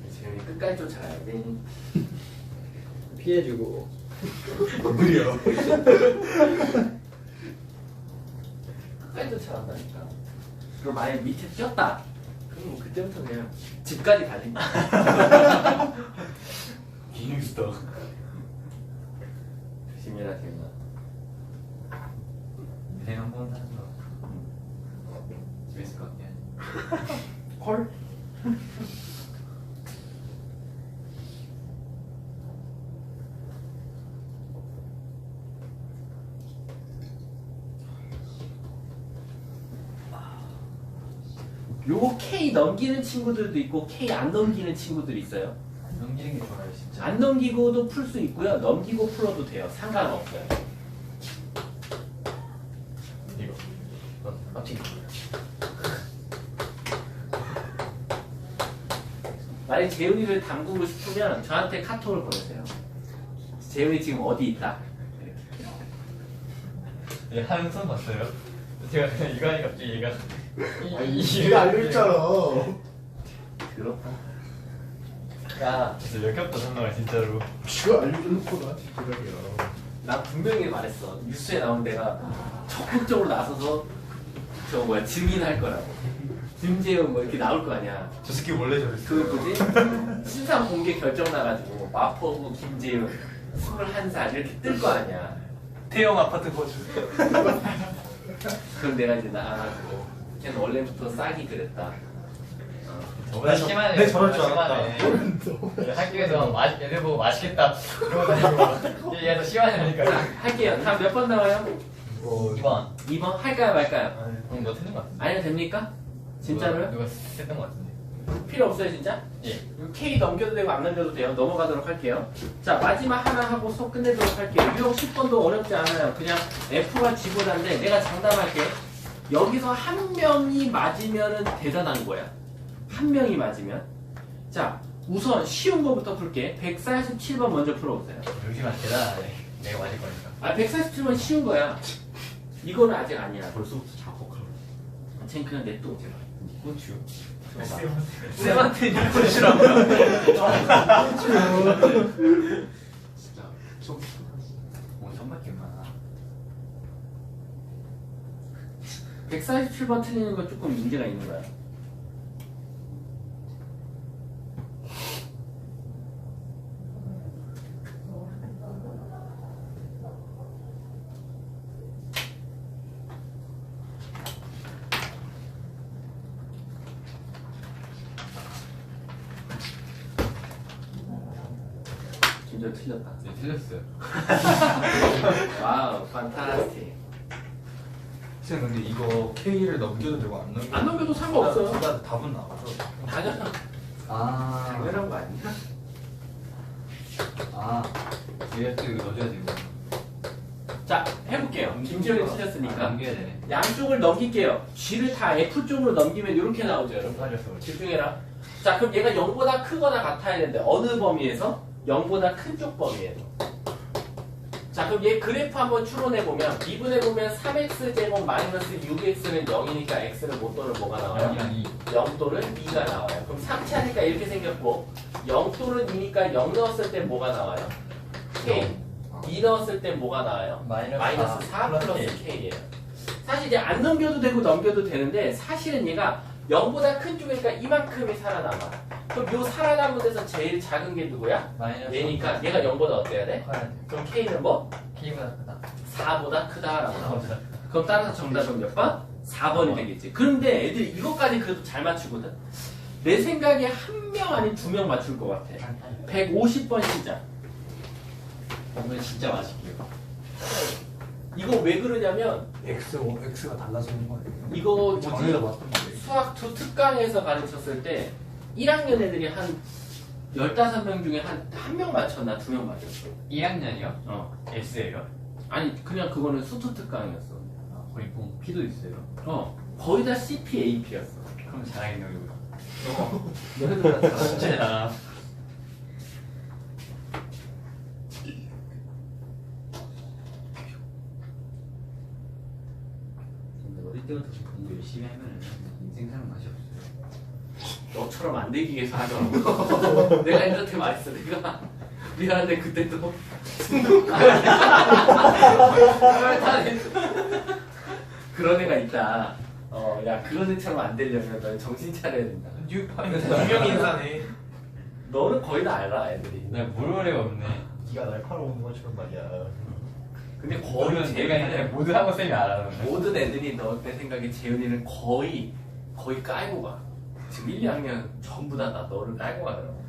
지금 끝까지 쫓아가야 돼. 피해주고. 느려. 끝까지 쫓아간다니까. 그럼 만약에 밑에 뛰었다. 그럼 뭐 그때부터 그냥 집까지 달린다. 기능스터. 조심해라, 지훈아. 인생 한번 사는 거. 재밌을 것 같아. 헐? 요 K 넘기는 친구들도 있고 K 안 넘기는 친구들이 있어요. 넘기는 게 좋아요 진짜. 안 넘기고도 풀 수 있고요. 넘기고 풀어도 돼요. 상관없어요. 이거. 깜찍이. 만약에 재훈이를 담그고 싶으면 저한테 카톡을 보내세요. 재훈이 지금 어디 있다. 얘 하는 손 봤어요? 제가 그냥 이거 하니까 갑자기 얘가 네가 알려줬잖아. 그렇다. 야 진짜 역겹다 선배가 진짜로. 지가 알려줘놓고 나한테 그러게요. 나 분명히 말했어. 뉴스에 나온 데가 적극적으로 나서서 저 뭐야 증인할 거라고. 김재훈 뭐 이렇게 나올 거 아니야. 저 새끼 원래 저랬어. 그 뭐지? 신상 공개 결정 나가지고 마포구 김재훈 21살 이렇게 뜰 거 아니야. 대형 아파트 거주. 그럼 내가 이제 나가가지고 걔는 원래부터 싹이 그랬다. 저보다 심하네. 내 저럴 줄 알았다. 심하네. 학교에서 애들 보고 맛있겠다 이러고 다니고 얘도 심하니까. 할게요. 다음 몇 번 나와요? 2번. 2번 할까요 말까요? 너 틀린 거 같은데? 아니면 됩니까? 진짜로요? 누가 했던 거 같은데? 필요 없어요 진짜? 예. K 넘겨도 되고 안 넘겨도 돼요. 넘어가도록 할게요. 자 마지막 하나 하고 수업 끝내도록 할게요. 유형 10번도 어렵지 않아요. 그냥 F가 G보다인데 내가 장담할게. 여기서 한 명이 맞으면 대단한 거야. 한 명이 맞으면. 자 우선 쉬운 거부터 풀게. 147번 먼저 풀어보세요. 여기만 대단하네. 내가 맞을 거니까. 아 147번 쉬운 거야. 이거는 아직 아니야. 벌써부터 작곡하고. 쟨 그냥 냅둬 제발. 고추. 쌤한테 이거 싫어하고요. 진짜 좀. 뭐 선밖에 많아. 147번 틀리는 거 조금 문제가 있는 거야. 진짜 틀렸다. 네, 틀렸어요. 와우, 판타스틱. 쌤 근데 이거 K를 넘겨도 되고 안 넘겨도 안 넘겨도 상관없어요. 둘다 답은 나와서 당연한 거 아니야? 얘가 또 이거 넣어줘야 되고. 자, 해볼게요. 김지현이 틀렸으니까. 넘겨야 되네. 양쪽을 넘길게요. G를 다 F 쪽으로 넘기면 이렇게 나오죠, 여러분. 맞았어. 집중해라. 자, 그럼 얘가 0보다 크거나 같아야 되는데 어느 범위에서? 0보다 큰 쪽 범위에서. 자, 그럼 얘 그래프 한번 추론해보면 미분해보면 3x제곱 마이너스 6x는 0이니까 x는 못 또는 뭐가 나와요? 0 또는 2가 나와요. 그럼 3치 하니까 이렇게 생겼고 0 또는 2니까 0 넣었을 때 뭐가 나와요? K. 2 넣었을 때 뭐가 나와요? 마이너스 4 플러스 K예요. 사실 이제 안 넘겨도 되고 넘겨도 되는데 사실은 얘가 0보다 큰 쪽이니까 이만큼이 살아남아. 그럼 요 살아남은 데서 제일 작은 게 누구야? 얘니까 얘가 0보다 어때야 돼? 그럼 K는 뭐? K보다 크다. 4보다 크다라고 나오죠. 그럼 따라서 정답은 몇 번? 4번이 되겠지. 그런데 애들이 이것까지 그래도 잘 맞추거든. 내 생각에 한 명 아닌 2명 맞출 것 같아. 150번 시작. 오늘 진짜 맛있게요. 이거 왜 그러냐면 X가 달라지는 거 아니에요? 이거 전에도 뭐지? 봤던 데 수학 2 특강에서 가르쳤을 때 1학년 애들이 한 15명 중에 한 명 맞췄나 2명 맞췄어. 1학년이요? 어. S예요? 아니 그냥 그거는 수투 특강이었어. 거의 P도 있어요. 거의 다 CP, AP였어. 그럼 잘하겠네요, 이거. 너네들 다 잘하지. 진짜. 근데 어릴 때부터 공부 열심히 하면 인생 사는 맛이 없어요. 너처럼 안 되기 위해서 하더라고. 내가 애들한테 말했어. 내가 미안한데 그때도 그런 애가 있다. 야 그런 애처럼 안 되려면 너 정신 차려야 된다. 유명 인사네. 너는 거의 다 알아 애들이. 나 모르래가 없네. 네가 날카로운 것처럼 말이야. 근데 거의 모르는 내가 있는데 재윤이는 모두 하고 쌤이 알아. 모든 애들이 너 내 생각에 재윤이는 거의 깔고 가. 지금 1, 2학년 전부 다 너를 깔고 가더라고.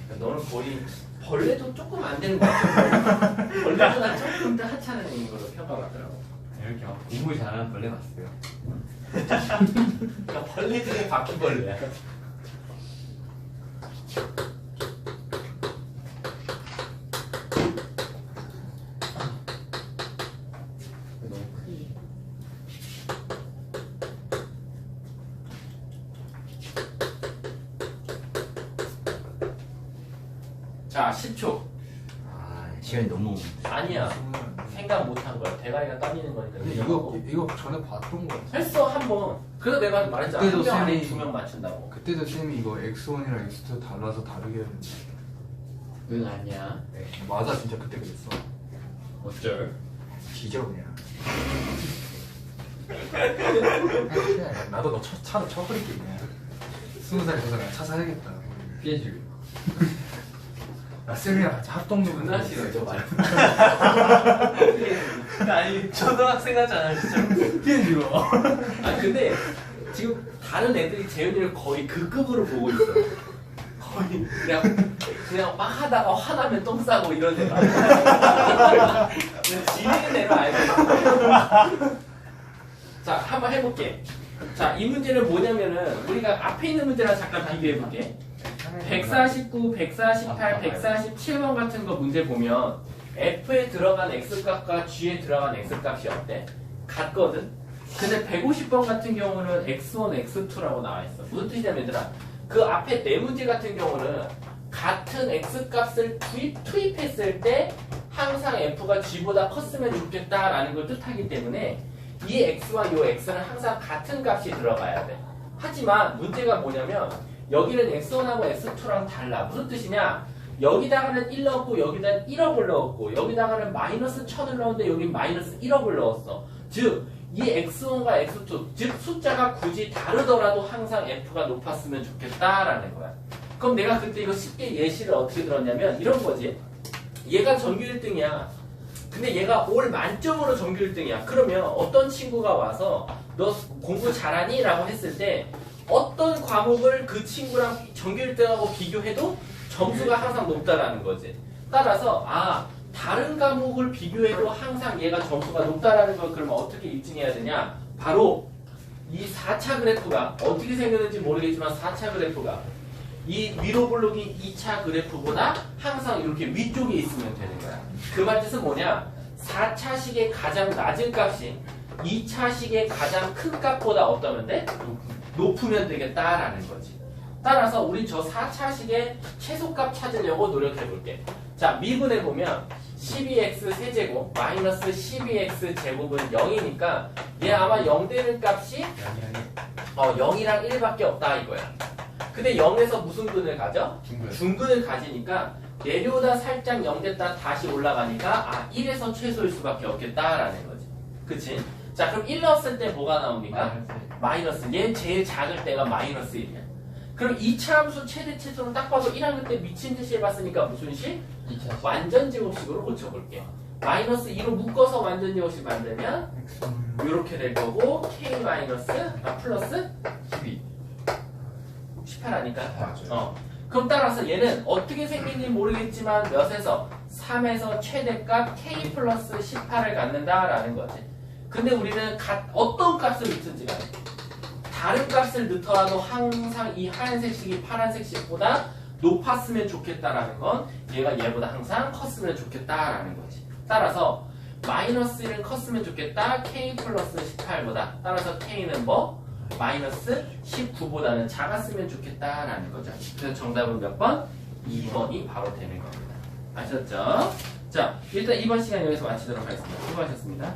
그러니까 너는 거의 벌레도 조금 안 되는 거 같아. 벌레보다 조금 더 하찮은 애인 걸로 평가받더라고. 이렇게 막 공부 잘하는 벌레 봤어요. 그러니까 벌레 중에 바퀴벌레야. 너무 크지. 자, 10초. 시간이 너무 아니야. 생각 못한 거야. 대가리가 떨리는 거니까. 근데 이거 전에 봤던 거 같아. 했어, 한 번. 그래서 내가 말했잖아. 그때도 한 명 아닌 쌤이- 2명 맞춘다고. 그때도 쌤이 이거 X1이랑 X2 달라서 다르게 했는데 응 아니야. 맞아 진짜 그때 그랬어. 어쩔? 뒤져 그냥. 나도 너 차로 쳐버릴게 그냥. 20살 돼서 그냥 차 사야겠다. 피해주고. 나 쌤이랑 같이 합동도 존나 싫어, 저 말. 아니 초등학생 같지 않아 진짜. 피해주고. 아, 근데 지금 다른 애들이 재윤이를 거의 그 급으로 보고 있어. 거의 그냥 막 하다가 화나면 똥 싸고 이런 애가. 지내는 애로 알고 있어. 자, 한번 해볼게. 자, 이 문제는 뭐냐면은 우리가 앞에 있는 문제랑 잠깐 비교해볼게. 149, 148, 147번 같은 거 문제 보면 F에 들어간 X값과 G에 들어간 X값이 어때? 같거든? 근데 150번 같은 경우는 X1, X2라고 나와있어. 무슨 뜻이냐면 얘들아, 그 앞에 네 문제 같은 경우는 같은 X값을 투입했을 때 항상 F가 G보다 컸으면 좋겠다라는 걸 뜻하기 때문에 이 X와 이 X는 항상 같은 값이 들어가야 돼. 하지만 문제가 뭐냐면 여기는 X1하고 X2랑 달라. 무슨 뜻이냐? 여기다가는 1 넣었고 여기다는 1억을 넣었고 여기다가는 마이너스 1000을 넣었는데 여기 마이너스 1억을 넣었어. 즉 이 X1과 X2 즉 숫자가 굳이 다르더라도 항상 F가 높았으면 좋겠다라는 거야. 그럼 내가 그때 이거 쉽게 예시를 어떻게 들었냐면 이런 거지. 얘가 전교 1등이야. 근데 얘가 올 만점으로 전교 1등이야. 그러면 어떤 친구가 와서 너 공부 잘하니? 라고 했을 때 어떤 과목을 그 친구랑 전교 1등하고 비교해도 점수가 항상 높다라는 거지. 따라서 다른 과목을 비교해도 항상 얘가 점수가 높다라는 걸 그러면 어떻게 입증해야 되냐? 바로 이 4차 그래프가 어떻게 생겼는지 모르겠지만 4차 그래프가 이 위로 블록이 2차 그래프보다 항상 이렇게 위쪽에 있으면 되는 거야. 그 말 뜻은 뭐냐? 4차식의 가장 낮은 값이 2차식의 가장 큰 값보다 어떠면 돼? 높으면 되겠다라는 거지. 따라서 우리 저 4차식의 최소값 찾으려고 노력해 볼게. 자, 미분해 보면 12x 세제곱 마이너스 12x 제곱은 0이니까 얘 아마 0 되는 값이 0이랑 1밖에 없다 이거야. 근데 0에서 무슨 근을 가져? 중근을 가지니까 내려오다 살짝 0 됐다 다시 올라가니까 1에서 최소일 수밖에 없겠다라는 거지. 그치? 자, 그럼 1 넣었을 때 뭐가 나옵니까? 마이너스. 얘는 제일 작을 때가 마이너스 1이야. 그럼 2차 함수 최대 최소는 딱 봐도 1학년 때 미친 듯이 해봤으니까 무슨 식? 2차 완전 제곱식으로 고쳐볼게. 마이너스 2로 묶어서 완전 제곱식 만들면 이렇게 될 거고 k 마이너스 플러스 18 아니까? 맞아요. 그럼 따라서 얘는 어떻게 생긴지 모르겠지만 몇에서 3에서 최대값 k 플러스 18을 갖는다라는 거지. 근데 우리는 어떤 값을 넣든지 간에 다른 값을 넣더라도 항상 이 하얀색 식이 파란색 식보다 높았으면 좋겠다라는 건 얘가 얘보다 항상 컸으면 좋겠다라는 거지. 따라서 마이너스 1은 컸으면 좋겠다. k 플러스 18보다. 따라서 k는 뭐? 마이너스 19보다는 작았으면 좋겠다라는 거죠. 그래서 정답은 몇 번? 2번이 바로 되는 겁니다. 아셨죠? 자, 일단 이번 시간 여기서 마치도록 하겠습니다. 수고하셨습니다.